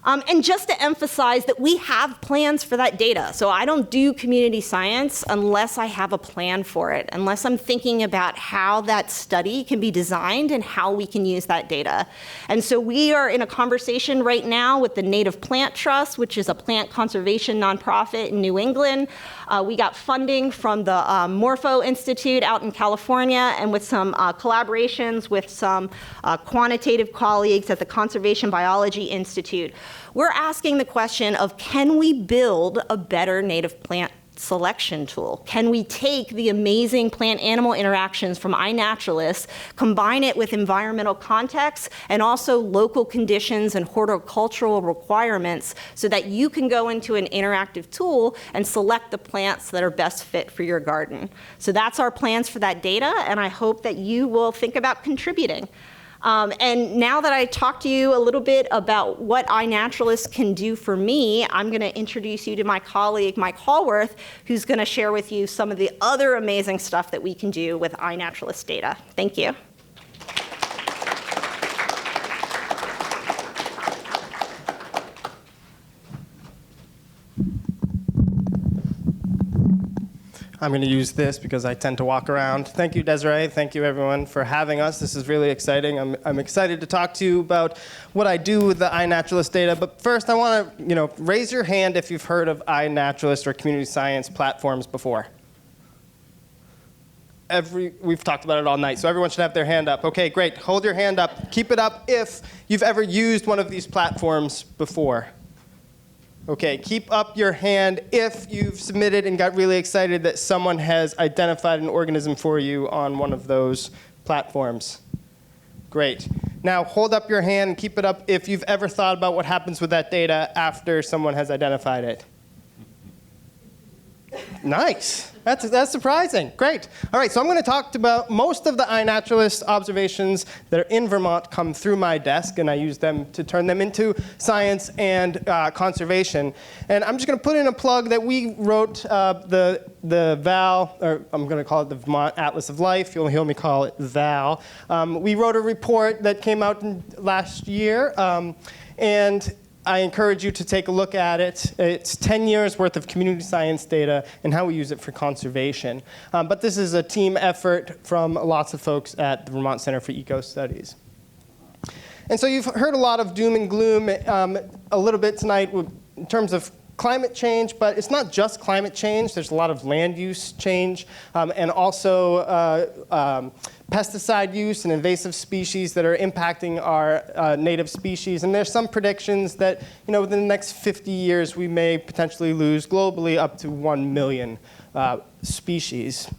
And just to emphasize that we have plans for that data. So I don't do community science unless I have a plan for it, unless I'm thinking about how that study can be designed and how we can use that data. And so we are in a conversation right now with the Native Plant Trust, which is a plant conservation nonprofit in New England. We got funding from the Morpho Institute out in California, and with some collaborations with some quantitative colleagues at the Conservation Biology Institute. We're asking the question of, can we build a better native plant selection tool? Can we take the amazing plant-animal interactions from iNaturalist, combine it with environmental context and also local conditions and horticultural requirements so that you can go into an interactive tool and select the plants that are best fit for your garden? So that's our plans for that data, and I hope that you will think about contributing. And now that I talked to you a little bit about what iNaturalist can do for me, I'm going to introduce you to my colleague, Mike Hallworth, who's going to share with you some of the other amazing stuff that we can do with iNaturalist data. Thank you. I'm going to use this because I tend to walk around. Thank you, Desiree. Thank you, everyone, for having us. This is really exciting. I'm excited to talk to you about what I do with the iNaturalist data. But first, I want to raise your hand if you've heard of iNaturalist or community science platforms before. We've talked about it all night, so everyone should have their hand up. OK, great. Hold your hand up. Keep it up if you've ever used one of these platforms before. OK, keep up your hand if you've submitted and got really excited that someone has identified an organism for you on one of those platforms. Great. Now, hold up your hand and keep it up if you've ever thought about what happens with that data after someone has identified it. Nice. That's surprising. Great. All right, so I'm going to talk about most of the iNaturalist observations that are in Vermont come through my desk, and I use them to turn them into science and conservation. And I'm just going to put in a plug that we wrote the VAL, or I'm going to call it the Vermont Atlas of Life. You'll hear me call it VAL. We wrote a report that came out last year, and I encourage you to take a look at it. It's 10 years worth of community science data and how we use it for conservation. But this is a team effort from lots of folks at the Vermont Center for Eco Studies. And so you've heard a lot of doom and gloom a little bit tonight in terms of climate change, but it's not just climate change. There's a lot of land use change and also pesticide use and invasive species that are impacting our native species. And there's some predictions that within the next 50 years, we may potentially lose globally up to 1 million species.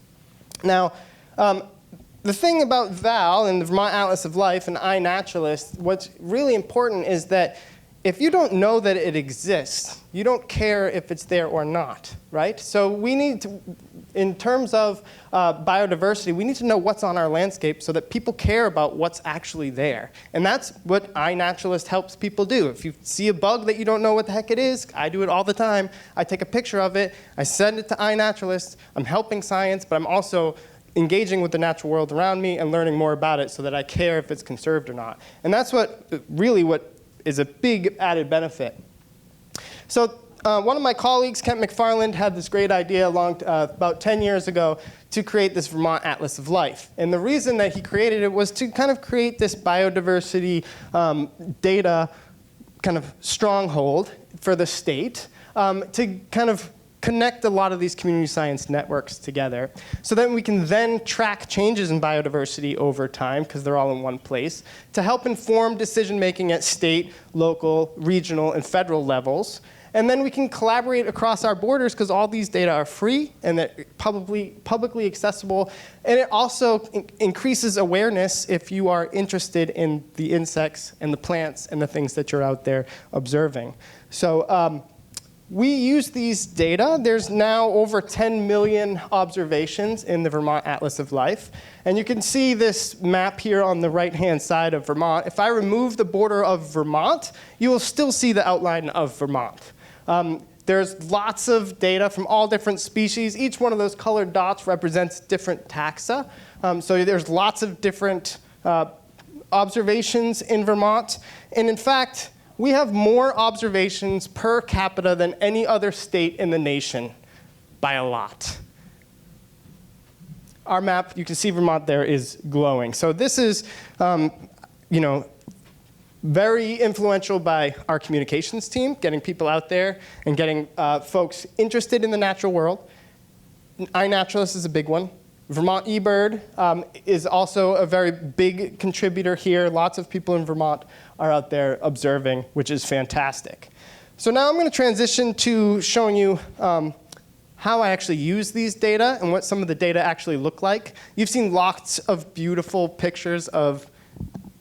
Now, the thing about VAL and the Vermont Atlas of Life and iNaturalist, what's really important is that if you don't know that it exists, you don't care if it's there or not, right? So we need to, in terms of biodiversity, we need to know what's on our landscape so that people care about what's actually there. And that's what iNaturalist helps people do. If you see a bug that you don't know what the heck it is, I do it all the time. I take a picture of it, I send it to iNaturalist. I'm helping science, but I'm also engaging with the natural world around me and learning more about it so that I care if it's conserved or not. And that's what is a big added benefit. So one of my colleagues, Kent McFarland, had this great idea about 10 years ago to create this Vermont Atlas of Life. And the reason that he created it was to kind of create this biodiversity data kind of stronghold for the state to kind of connect a lot of these community science networks together so that we can then track changes in biodiversity over time, because they're all in one place, to help inform decision making at state, local, regional, and federal levels. And then we can collaborate across our borders because all these data are free and they're publicly accessible. And it also increases awareness if you are interested in the insects and the plants and the things that you're out there observing. So we use these data. There's now over 10 million observations in the Vermont Atlas of Life. And you can see this map here on the right-hand side of Vermont. If I remove the border of Vermont, you will still see the outline of Vermont. There's lots of data from all different species. Each one of those colored dots represents different taxa. So there's lots of different observations in Vermont. And in fact, we have more observations per capita than any other state in the nation by a lot. Our map, you can see Vermont there, is glowing. So this is, very influential by our communications team, getting people out there and getting folks interested in the natural world. iNaturalist is a big one. Vermont eBird is also a very big contributor here. Lots of people in Vermont are out there observing, which is fantastic. So now I'm going to transition to showing you how I actually use these data and what some of the data actually look like. You've seen lots of beautiful pictures of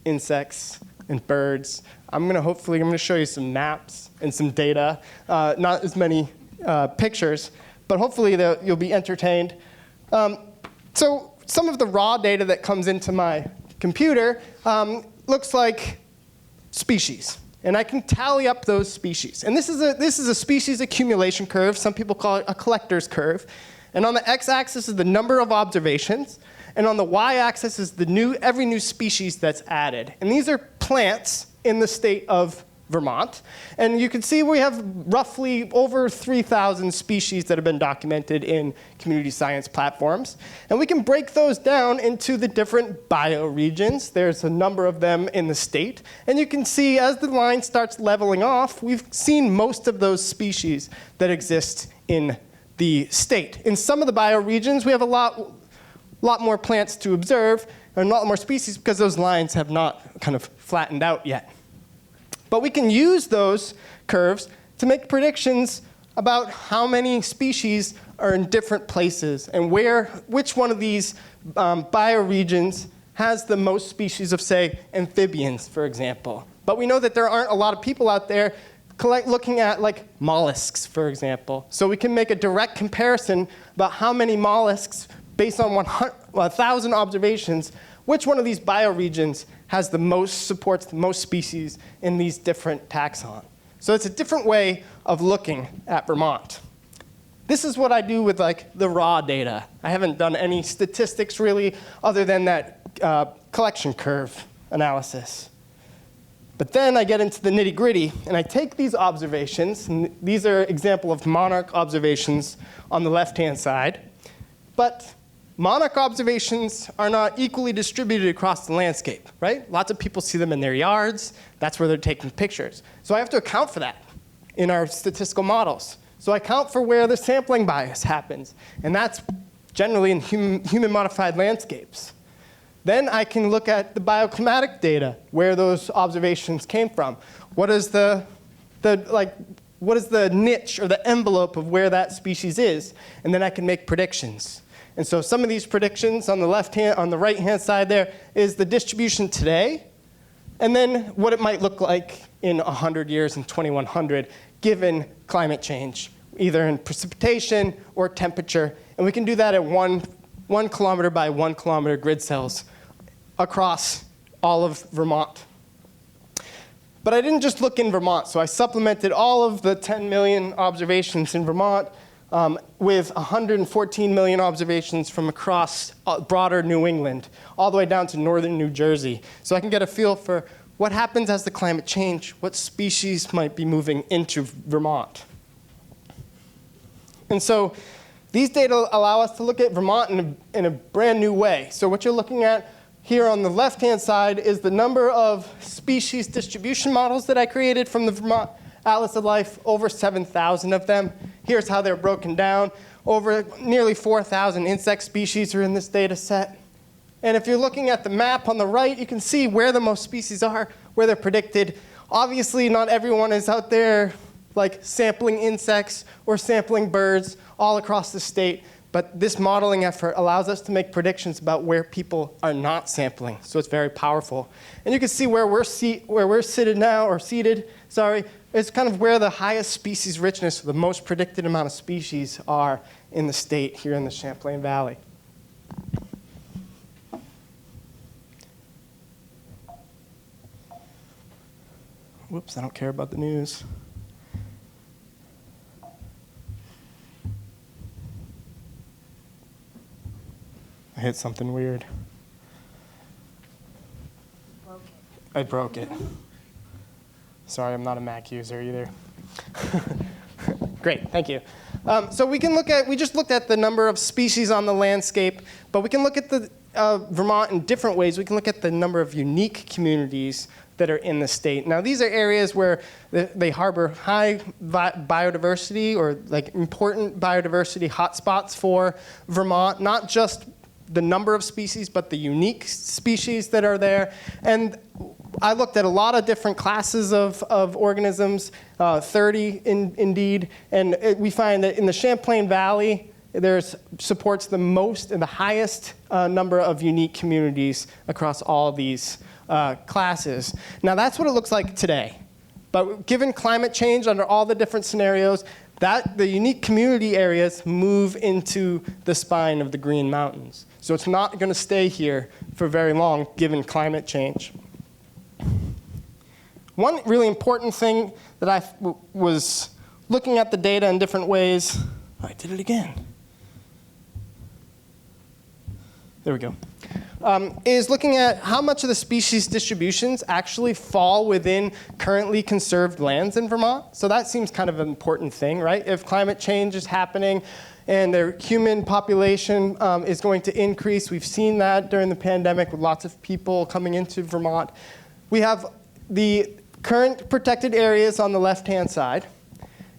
insects and birds. I'm going to show you some maps and some data, not as many pictures, but hopefully you'll be entertained. So some of the raw data that comes into my computer looks like species. And I can tally up those species. And this is a species accumulation curve. Some people call it a collector's curve. And on the x-axis is the number of observations. And on the y-axis is every new species that's added. And these are plants in the state of Vermont. And you can see we have roughly over 3,000 species that have been documented in community science platforms. And we can break those down into the different bioregions. There's a number of them in the state. And you can see as the line starts leveling off, we've seen most of those species that exist in the state. In some of the bioregions, we have a lot more plants to observe and a lot more species because those lines have not kind of flattened out yet. But we can use those curves to make predictions about how many species are in different places and which one of these bioregions has the most species of, say, amphibians, for example. But we know that there aren't a lot of people out there looking at like mollusks, for example. So we can make a direct comparison about how many mollusks, based on 1,000 observations, which one of these bioregions has supports the most species in these different taxon. So it's a different way of looking at Vermont. This is what I do with like the raw data. I haven't done any statistics really other than that collection curve analysis. But then I get into the nitty-gritty, and I take these observations, and these are example of monarch observations on the left-hand side. But monarch observations are not equally distributed across the landscape, right? Lots of people see them in their yards. That's where they're taking pictures. So I have to account for that in our statistical models. So I account for where the sampling bias happens, and that's generally in human-modified landscapes. Then I can look at the bioclimatic data, where those observations came from. What is the niche or the envelope of where that species is? And then I can make predictions. And so some of these predictions on the right-hand side there is the distribution today, and then what it might look like in 100 years in 2100, given climate change, either in precipitation or temperature. And we can do that at 1 kilometer by 1 kilometer grid cells across all of Vermont. But I didn't just look in Vermont, so I supplemented all of the 10 million observations in Vermont with 114 million observations from across broader New England, all the way down to northern New Jersey. So I can get a feel for what happens as the climate change, what species might be moving into Vermont. And so these data allow us to look at Vermont in a brand new way. So what you're looking at here on the left-hand side is the number of species distribution models that I created from the Vermont Atlas of Life, over 7,000 of them. Here's how they're broken down. Over nearly 4,000 insect species are in this data set. And if you're looking at the map on the right, you can see where the most species are, where they're predicted. Obviously, not everyone is out there like sampling insects or sampling birds all across the state. But this modeling effort allows us to make predictions about where people are not sampling. So it's very powerful. And you can see where we're seated now, is kind of where the highest species richness, or the most predicted amount of species are in the state here in the Champlain Valley. Whoops, I don't care about the news. I hit something weird. I broke it. Sorry, I'm not a Mac user either. Great, thank you. So we just looked at the number of species on the landscape, but we can look at the Vermont in different ways. We can look at the number of unique communities that are in the state. Now, these are areas where they harbor high biodiversity or like important biodiversity hotspots for Vermont, not just the number of species, but the unique species that are there. And I looked at a lot of different classes of organisms, 30 indeed, and we find that in the Champlain Valley, supports the most and the highest number of unique communities across all these classes. Now that's what it looks like today. But given climate change under all the different scenarios, the unique community areas move into the spine of the Green Mountains. So it's not going to stay here for very long given climate change. One really important thing that I was looking at the data in different ways. Oh, I did it again. There we go. Is looking at how much of the species distributions actually fall within currently conserved lands in Vermont. So that seems kind of an important thing, right? If climate change is happening and the human population is going to increase, we've seen that during the pandemic with lots of people coming into Vermont. We have the current protected areas on the left-hand side.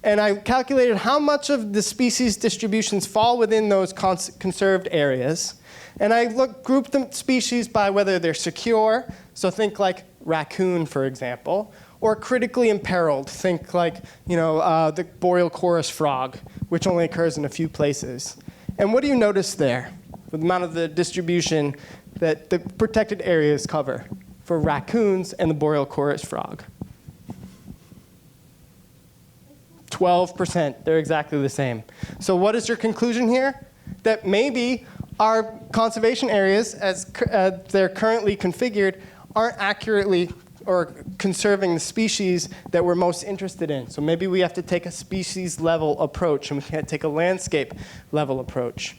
And I calculated how much of the species distributions fall within those conserved areas. And I grouped the species by whether they're secure, so think like raccoon, for example, or critically imperiled, think like the boreal chorus frog, which only occurs in a few places. And what do you notice there with the amount of the distribution that the protected areas cover for raccoons and the boreal chorus frog? 12%, they're exactly the same. So what is your conclusion here? That maybe our conservation areas, as they're currently configured, aren't accurately or conserving the species that we're most interested in. So maybe we have to take a species level approach and we can't take a landscape level approach.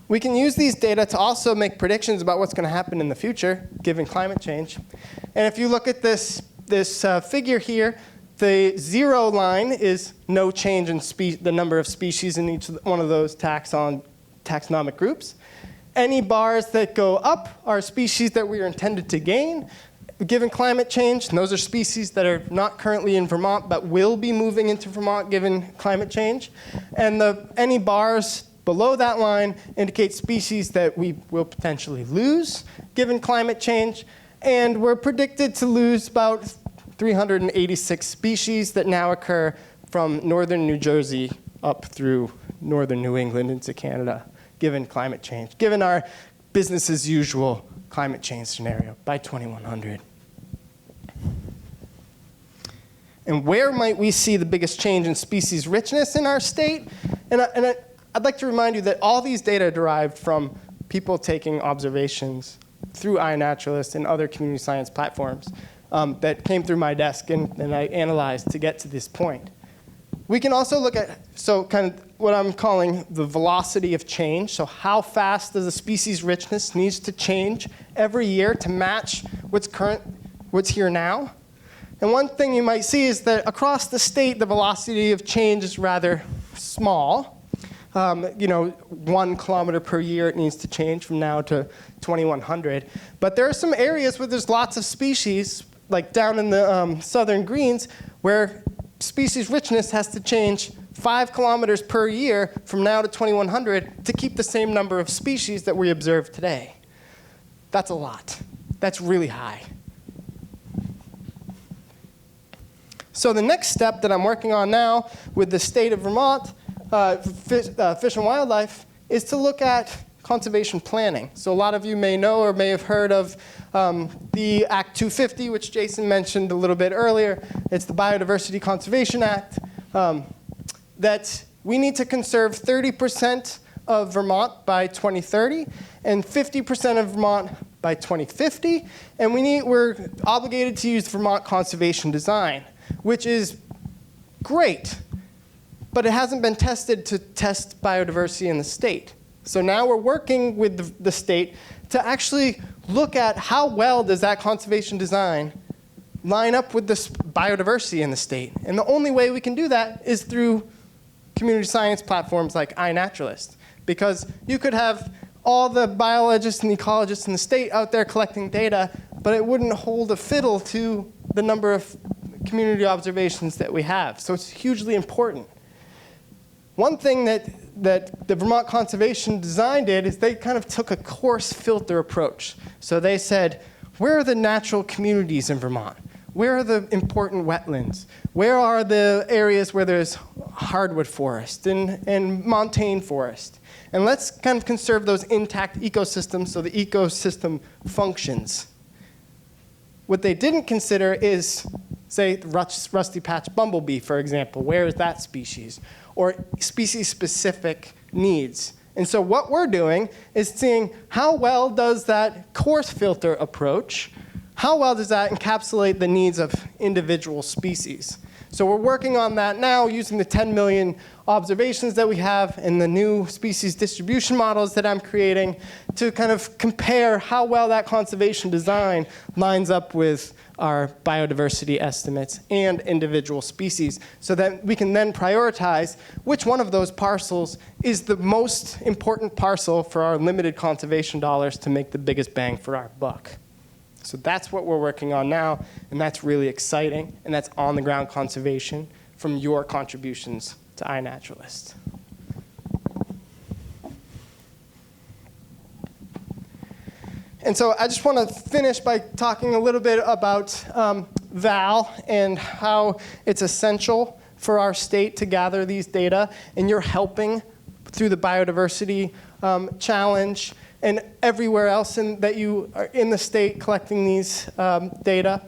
We can use these data to also make predictions about what's going to happen in the future, given climate change. And if you look at this figure here, the 0 line is no change in the number of species in each one of those taxonomic groups. Any bars that go up are species that we are intended to gain. Given climate change, and those are species that are not currently in Vermont but will be moving into Vermont given climate change. And any bars below that line indicate species that we will potentially lose given climate change. And we're predicted to lose about 386 species that now occur from northern New Jersey up through northern New England into Canada, given climate change, given our business as usual climate change scenario by 2100. And where might we see the biggest change in species richness in our state? And I'd like to remind you that all these data are derived from people taking observations through iNaturalist and other community science platforms. That came through my desk and I analyzed to get to this point. We can also look at, kind of what I'm calling the velocity of change. So how fast does the species richness needs to change every year to match what's here now? And one thing you might see is that across the state, the velocity of change is rather small. 1 kilometer per year it needs to change from now to 2100. But there are some areas where there's lots of species, like down in the southern greens, where species richness has to change 5 kilometers per year from now to 2100 to keep the same number of species that we observe today. That's a lot. That's really high. So the next step that I'm working on now with the state of Vermont, Fish and Wildlife, is to look at conservation planning. So a lot of you may know or may have heard of the Act 250, which Jason mentioned a little bit earlier. It's the Biodiversity Conservation Act, that we need to conserve 30% of Vermont by 2030 and 50% of Vermont by 2050. And we're obligated to use Vermont conservation design, which is great, but it hasn't been tested to test biodiversity in the state. So now we're working with the state to actually look at how well does that conservation design line up with this biodiversity in the state. And the only way we can do that is through community science platforms like iNaturalist. Because you could have all the biologists and ecologists in the state out there collecting data, but it wouldn't hold a fiddle to the number of community observations that we have. So it's hugely important. One thing that the Vermont Conservation Design did is they kind of took a coarse filter approach. So they said, where are the natural communities in Vermont? Where are the important wetlands? Where are the areas where there's hardwood forest and montane forest? And let's kind of conserve those intact ecosystems so the ecosystem functions. What they didn't consider is, say, the rusty patch bumblebee, for example. Where is that species? Or species-specific needs. And so what we're doing is seeing how well does that coarse filter approach, how well does that encapsulate the needs of individual species? So we're working on that now using the 10 million observations that we have and the new species distribution models that I'm creating to kind of compare how well that conservation design lines up with our biodiversity estimates and individual species so that we can then prioritize which one of those parcels is the most important parcel for our limited conservation dollars to make the biggest bang for our buck. So that's what we're working on now, and that's really exciting, and that's on-the-ground conservation from your contributions to iNaturalist. And so I just want to finish by talking a little bit about VAL and how it's essential for our state to gather these data, and you're helping through the biodiversity challenge and everywhere else that you are in the state collecting these data.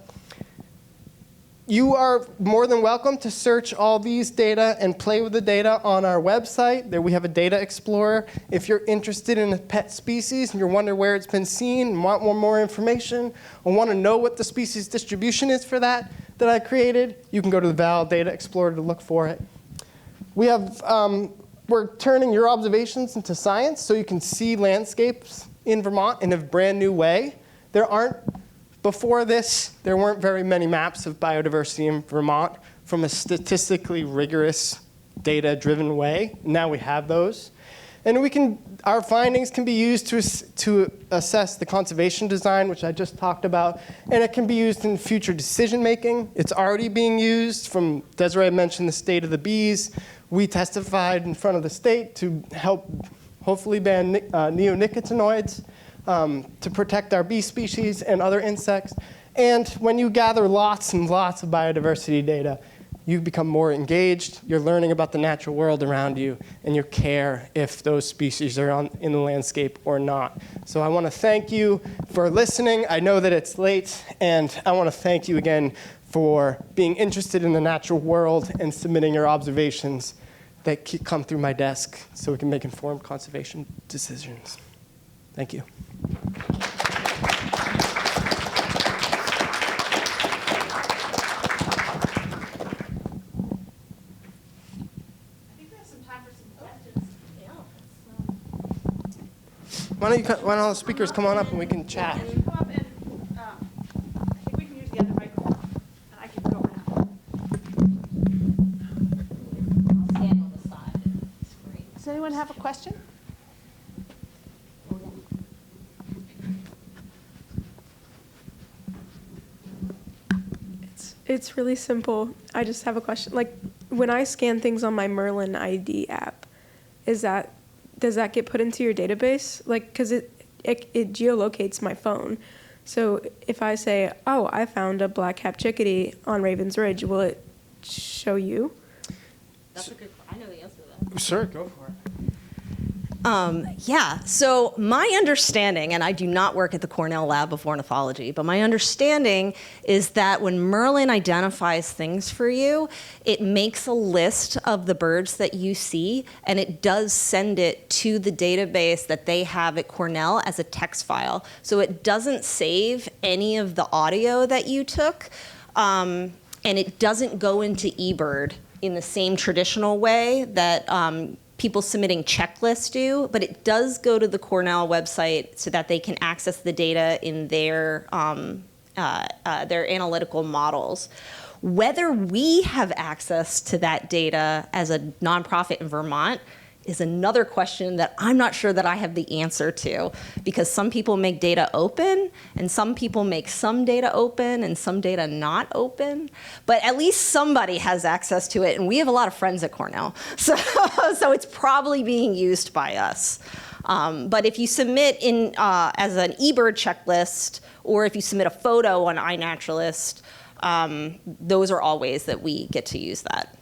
You are more than welcome to search all these data and play with the data on our website. There we have a data explorer. If you're interested in a pet species and you're wondering where it's been seen and want more information or want to know what the species distribution is for that I created, you can go to the VAL Data Explorer to look for it. We have we're turning your observations into science so you can see landscapes in Vermont in a brand new way. Before this, there weren't very many maps of biodiversity in Vermont from a statistically rigorous, data-driven way. Now we have those. And our findings can be used to assess the conservation design, which I just talked about, and it can be used in future decision-making. It's already being used. From Desiree mentioned the state of the bees. We testified in front of the state to help hopefully ban neonicotinoids to protect our bee species and other insects. And when you gather lots and lots of biodiversity data, you become more engaged, you're learning about the natural world around you, and you care if those species are in the landscape or not. So I want to thank you for listening. I know that it's late, and I want to thank you again for being interested in the natural world and submitting your observations that come through my desk so we can make informed conservation decisions. Thank you. Why don't all the speakers come on up and we can chat? Come up and, I think we can use the other microphone, and I can go around. Stand on the side of the screen. Does anyone have a question? It's really simple. I just have a question. Like, when I scan things on my Merlin ID app, does that get put into your database? Like, because it geolocates my phone. So if I say, oh, I found a black-capped chickadee on Ravens Ridge, will it show you? That's a good. I know the answer to that. Sure, go for it. Yeah, so my understanding, and I do not work at the Cornell Lab of Ornithology, but my understanding is that when Merlin identifies things for you, it makes a list of the birds that you see, and it does send it to the database that they have at Cornell as a text file. So it doesn't save any of the audio that you took, and it doesn't go into eBird in the same traditional way that people submitting checklists do, but it does go to the Cornell website so that they can access the data in their analytical models. Whether we have access to that data as a nonprofit in Vermont is another question that I'm not sure that I have the answer to, because some people make data open and some people make some data open and some data not open, but at least somebody has access to it, and we have a lot of friends at Cornell, so it's probably being used by us. But if you submit in as an eBird checklist, or if you submit a photo on iNaturalist, those are all ways that we get to use that.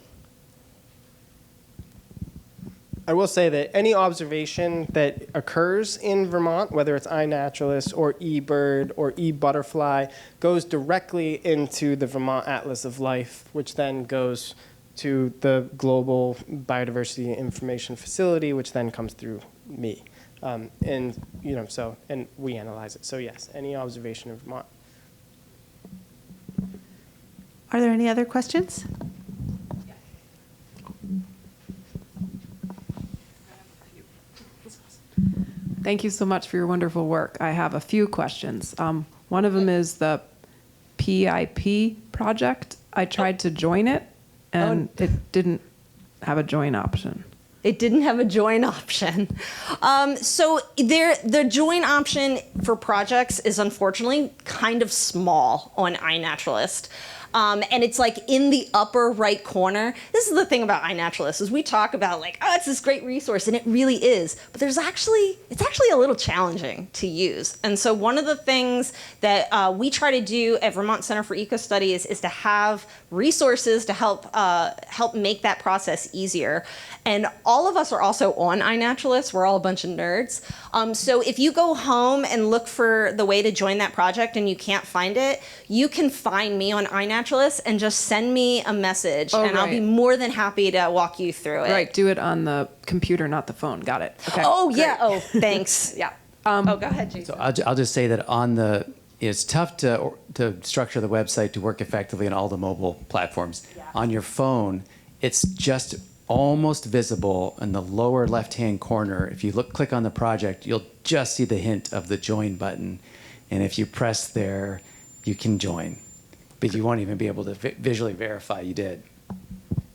I will say that any observation that occurs in Vermont, whether it's iNaturalist or eBird or eButterfly, goes directly into the Vermont Atlas of Life, which then goes to the Global Biodiversity Information Facility, which then comes through me. And we analyze it. So yes, any observation in Vermont. Are there any other questions? Thank you so much for your wonderful work. I have a few questions. One of them is the PIP project. I tried to join it, and it didn't have a join option. It didn't have a join option. So the join option for projects is unfortunately kind of small on iNaturalist. And it's like in the upper right corner. This is the thing about iNaturalist, is we talk about like, oh, it's this great resource, and it really is. But it's actually a little challenging to use. And so one of the things that we try to do at Vermont Center for Eco Studies is to have resources to help make that process easier. And all of us are also on iNaturalist. We're all a bunch of nerds. So if you go home and look for the way to join that project and you can't find it, you can find me on iNaturalist and just send me a message, and I'll be more than happy to walk you through it. Right, do it on the computer, not the phone. Got it. Okay. Oh, great. yeah. Oh, thanks. Yeah. Go ahead, Jason. So I'll just say that it's tough to structure the website to work effectively on all the mobile platforms. Yeah. On your phone, it's just almost visible in the lower left-hand corner. If you click on the project, you'll just see the hint of the join button. And if you press there, you can join. But you won't even be able to visually verify you did.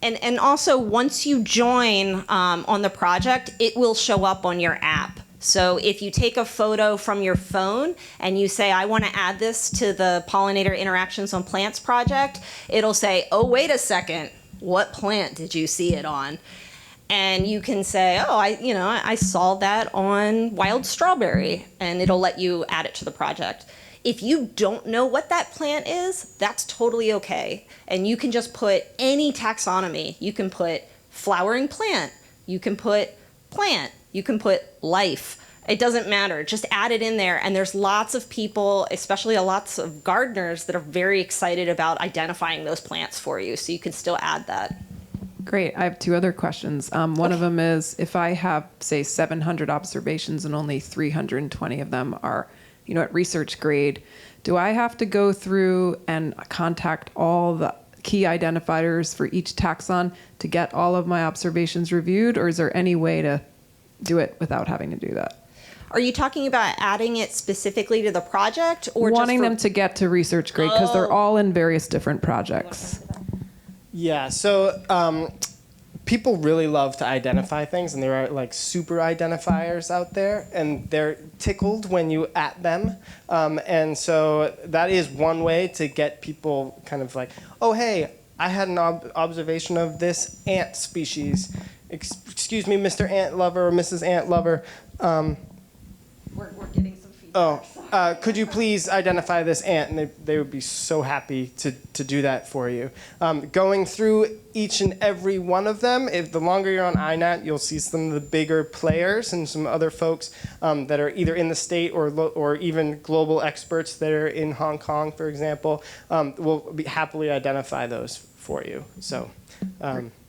And also, once you join on the project, it will show up on your app. So if you take a photo from your phone and you say, I want to add this to the Pollinator Interactions on Plants project, it'll say, oh, wait a second, what plant did you see it on? And you can say, oh, I saw that on wild strawberry, and it'll let you add it to the project. If you don't know what that plant is, that's totally okay. And you can just put any taxonomy. You can put flowering plant. You can put plant. You can put life. It doesn't matter. Just add it in there. And there's lots of people, especially lots of gardeners, that are very excited about identifying those plants for you. So you can still add that. Great. I have two other questions. One of them is, if I have, say, 700 observations and only 320 of them are at research grade, do I have to go through and contact all the key identifiers for each taxon to get all of my observations reviewed, or is there any way to do it without having to do that? Are you talking about adding it specifically to the project, or wanting just them to get to research grade, because they're all in various different projects? Yeah, so people really love to identify things, and there are like super identifiers out there, and they're tickled when you at them. And so that is one way to get people kind of like, oh, hey, I had an observation of this ant species. Excuse me, Mr. Ant Lover or Mrs. Ant Lover. We're getting some feedback. Could you please identify this ant? And they would be so happy to do that for you. Going through each and every one of them, if the longer you're on iNat, you'll see some of the bigger players and some other folks that are either in the state or even global experts that are in Hong Kong, for example, will happily identify those for you. So.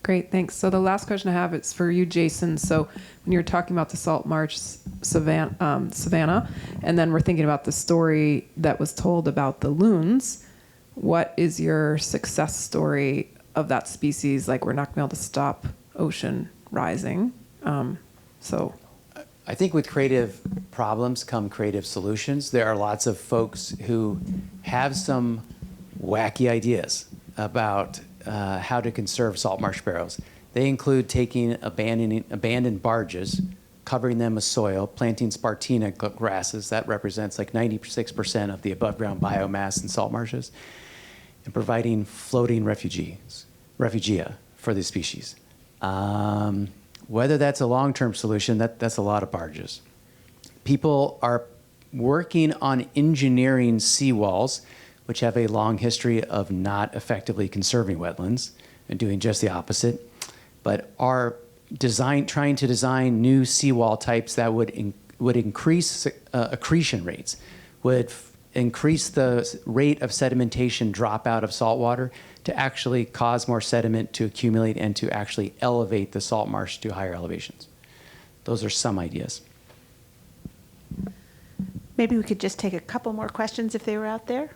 Great, thanks. So the last question I have is for you, Jason. So when you were talking about the salt marsh savanna, and then we're thinking about the story that was told about the loons, what is your success story of that species? Like, we're not going to be able to stop ocean rising. I think with creative problems come creative solutions. There are lots of folks who have some wacky ideas about how to conserve salt marsh sparrows. They include taking abandoned barges, covering them with soil, planting Spartina grasses, that represents like 96% of the above ground biomass in salt marshes, and providing floating refugia for the species. Whether that's a long-term solution, that's a lot of barges. People are working on engineering seawalls, which have a long history of not effectively conserving wetlands and doing just the opposite, but are trying to design new seawall types that would increase accretion rates, would increase the rate of sedimentation dropout of saltwater to actually cause more sediment to accumulate and to actually elevate the salt marsh to higher elevations. Those are some ideas. Maybe we could just take a couple more questions if they were out there.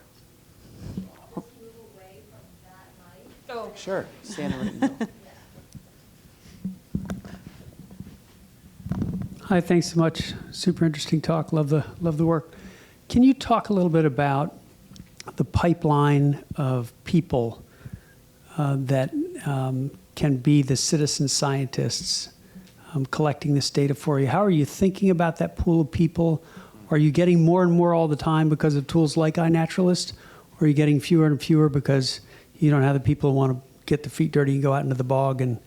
Oh, sure. Stand right in the middle. Hi, thanks so much. Super interesting talk. Love the work. Can you talk a little bit about the pipeline of people that can be the citizen scientists collecting this data for you? How are you thinking about that pool of people? Are you getting more and more all the time because of tools like iNaturalist? Or are you getting fewer and fewer because you don't have the people who want to get their feet dirty and go out into the bog and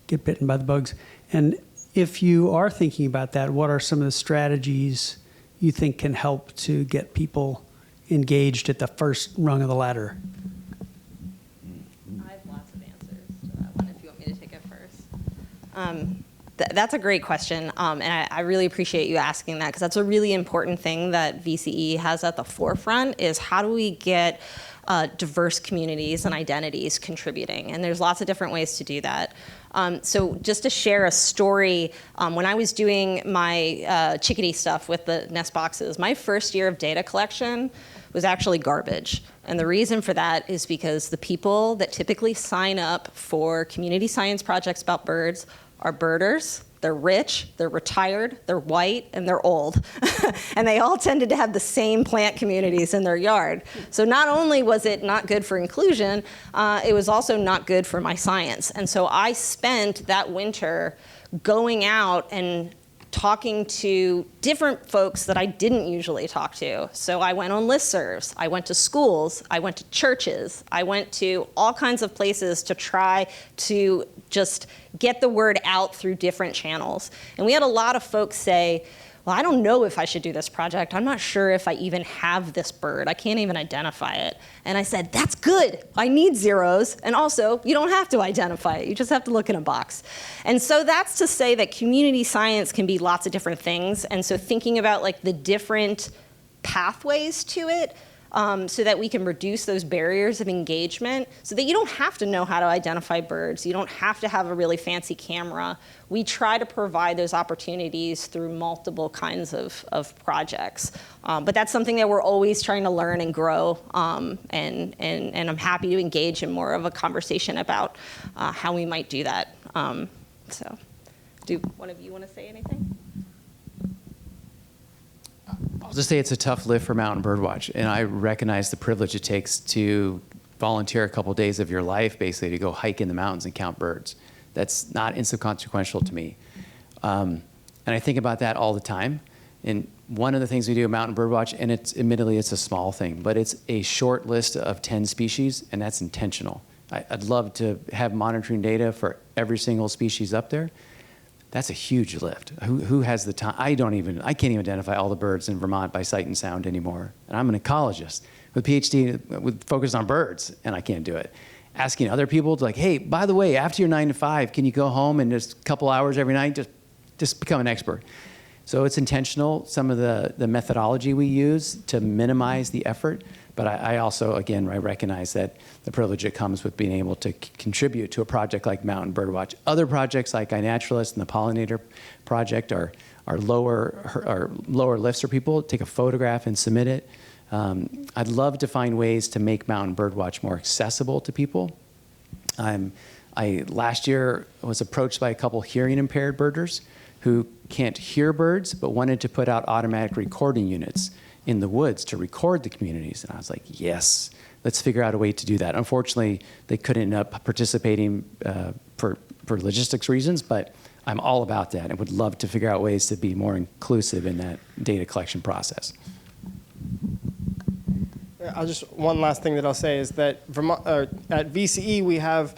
get bitten by the bugs? And if you are thinking about that, what are some of the strategies you think can help to get people engaged at the first rung of the ladder? I have lots of answers to that one if you want me to take it first. That's a great question, and I really appreciate you asking that, because that's a really important thing that VCE has at the forefront, is how do we get diverse communities and identities contributing? And there's lots of different ways to do that. So just to share a story, when I was doing my chickadee stuff with the nest boxes, my first year of data collection was actually garbage. And the reason for that is because the people that typically sign up for community science projects about birds are birders. They're rich, they're retired, they're white, and they're old. And they all tended to have the same plant communities in their yard. So not only was it not good for inclusion, it was also not good for my science. And so I spent that winter going out and talking to different folks that I didn't usually talk to. So I went on listservs, I went to schools, I went to churches, I went to all kinds of places to try to just get the word out through different channels. And we had a lot of folks say, well, I don't know if I should do this project. I'm not sure if I even have this bird. I can't even identify it. And I said, that's good. I need zeros. And also, you don't have to identify it. You just have to look in a box. And so that's to say that community science can be lots of different things. And so thinking about like the different pathways to it, so that we can reduce those barriers of engagement, so that you don't have to know how to identify birds. You don't have to have a really fancy camera. We try to provide those opportunities through multiple kinds of projects. But that's something that we're always trying to learn and grow, and I'm happy to engage in more of a conversation about how we might do that. So do one of you want to say anything? I'll just say it's a tough lift for mountain birdwatch, and I recognize the privilege it takes to volunteer a couple days of your life, basically, to go hike in the mountains and count birds. That's not inconsequential to me. And I think about that all the time. And one of the things we do at Mountain Birdwatch, and admittedly it's a small thing, but it's a short list of 10 species, and that's intentional. I'd love to have monitoring data for every single species up there. That's a huge lift. Who has the time? I can't even identify all the birds in Vermont by sight and sound anymore. And I'm an ecologist with a PhD with focus on birds, and I can't do it. Asking other people to like, hey, by the way, after your 9 to 5, can you go home and just a couple hours every night, just become an expert? So it's intentional, some of the methodology we use to minimize the effort. But I also, again, I recognize that the privilege that comes with being able to contribute to a project like Mountain Birdwatch. Other projects like iNaturalist and the Pollinator Project are lower lifts for people. Take a photograph and submit it. I'd love to find ways to make Mountain Birdwatch more accessible to people. Last year was approached by a couple hearing impaired birders who can't hear birds but wanted to put out automatic recording units in the woods to record the communities. And I was like, yes, let's figure out a way to do that. Unfortunately, they couldn't end up participating for logistics reasons, but I'm all about that and would love to figure out ways to be more inclusive in that data collection process. One last thing that I'll say is that at VCE we have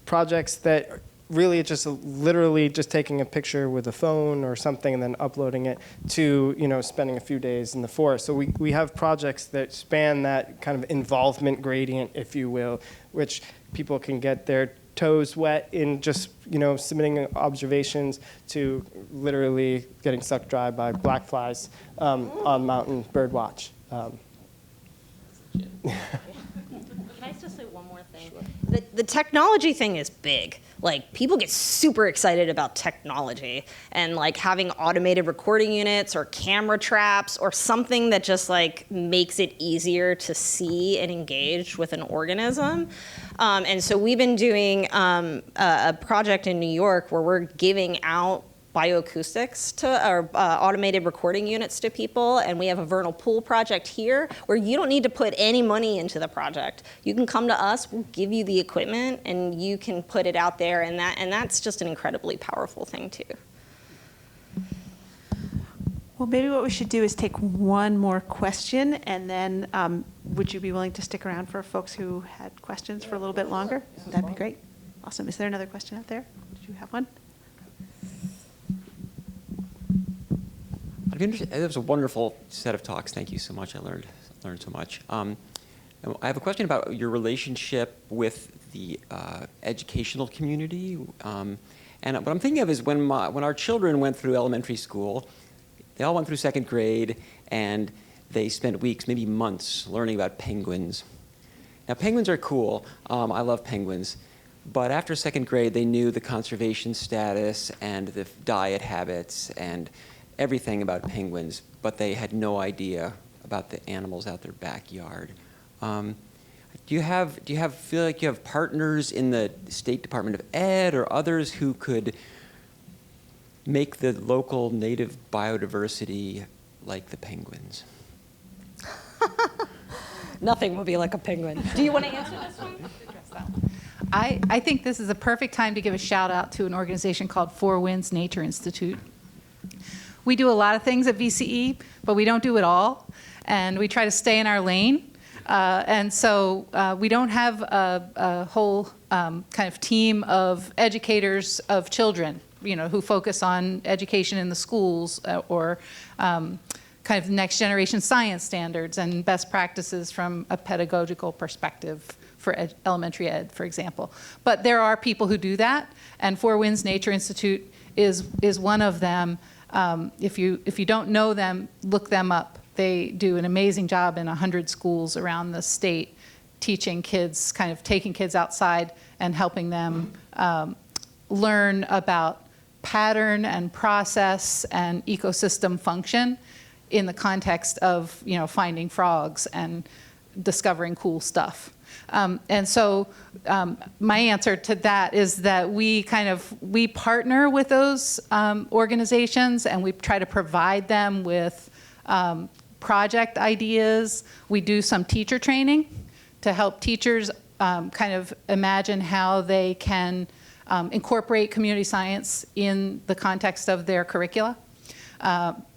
projects that really it's just literally just taking a picture with a phone or something and then uploading it to, spending a few days in the forest. So we have projects that span that kind of involvement gradient, if you will, which people can get their toes wet in just, submitting observations to literally getting sucked dry by black flies on mountain bird watch. Can I just say one more thing? Sure. The technology thing is big. Like, people get super excited about technology and like having automated recording units or camera traps or something that just like makes it easier to see and engage with an organism. And so we've been doing a project in New York where we're giving out bioacoustics to our automated recording units to people, and we have a vernal pool project here where you don't need to put any money into the project. You can come to us, we'll give you the equipment, and you can put it out there, and that's just an incredibly powerful thing too. Well, maybe what we should do is take one more question, and then would you be willing to stick around for folks who had questions for a little bit longer? That'd be great. Awesome. Is there another question out there? Did you have one? It was a wonderful set of talks. Thank you so much. I learned so much. I have a question about your relationship with the educational community. And what I'm thinking of is when our children went through elementary school, they all went through second grade, and they spent weeks, maybe months, learning about penguins. Now, penguins are cool. I love penguins. But after second grade, they knew the conservation status and the diet habits and everything about penguins, but they had no idea about the animals out their backyard. Do you feel like you have partners in the State Department of Ed or others who could make the local native biodiversity like the penguins? Nothing will be like a penguin. Do you want to answer this one? I think this is a perfect time to give a shout out to an organization called Four Winds Nature Institute. We do a lot of things at VCE, but we don't do it all, and we try to stay in our lane. And so we don't have a whole kind of team of educators of children, who focus on education in the schools or kind of next generation science standards and best practices from a pedagogical perspective for elementary ed, for example. But there are people who do that, and Four Winds Nature Institute is one of them. If you don't know them, look them up. They do an amazing job in 100 schools around the state, teaching kids, kind of taking kids outside and helping them learn about pattern and process and ecosystem function in the context of finding frogs and discovering cool stuff. And so my answer to that is that we partner with those organizations, and we try to provide them with project ideas. We do some teacher training to help teachers kind of imagine how they can incorporate community science in the context of their curricula.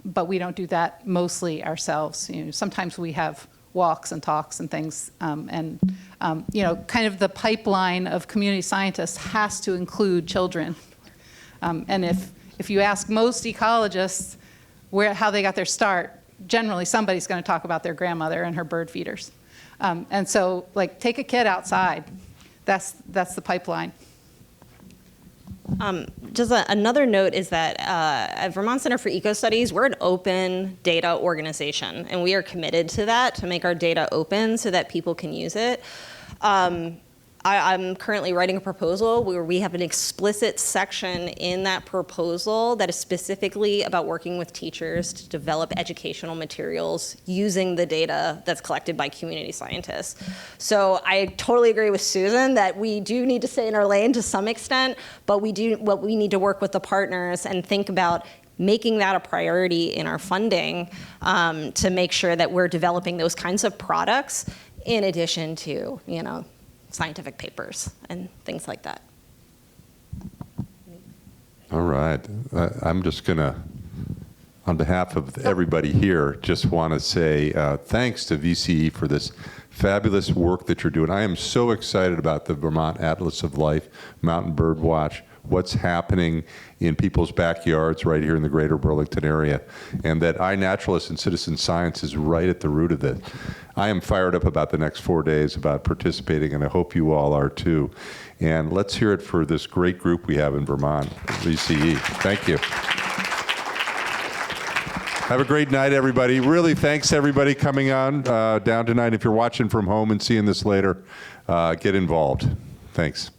But we don't do that mostly ourselves. Sometimes we have walks and talks and things, and kind of the pipeline of community scientists has to include children. And if you ask most ecologists how they got their start, generally somebody's going to talk about their grandmother and her bird feeders. And so, take a kid outside. That's the pipeline. Just another note is that at Vermont Center for Eco Studies, we're an open data organization, and we are committed to that, to make our data open so that people can use it. I'm currently writing a proposal where we have an explicit section in that proposal that is specifically about working with teachers to develop educational materials using the data that's collected by community scientists. So I totally agree with Susan that we do need to stay in our lane to some extent, but we need to work with the partners and think about making that a priority in our funding to make sure that we're developing those kinds of products in addition to, scientific papers and things like that. All right. I'm just going to, on behalf of everybody here, just want to say thanks to VCE for this fabulous work that you're doing. I am so excited about the Vermont Atlas of Life, Mountain Bird Watch. what's happening in people's backyards right here in the greater Burlington area, and that iNaturalist and citizen science is right at the root of it. I am fired up about the next 4 days about participating, and I hope you all are too. And let's hear it for this great group we have in Vermont, VCE. Thank you. Have a great night, everybody. Really, thanks, everybody, coming on down tonight. If you're watching from home and seeing this later, get involved. Thanks.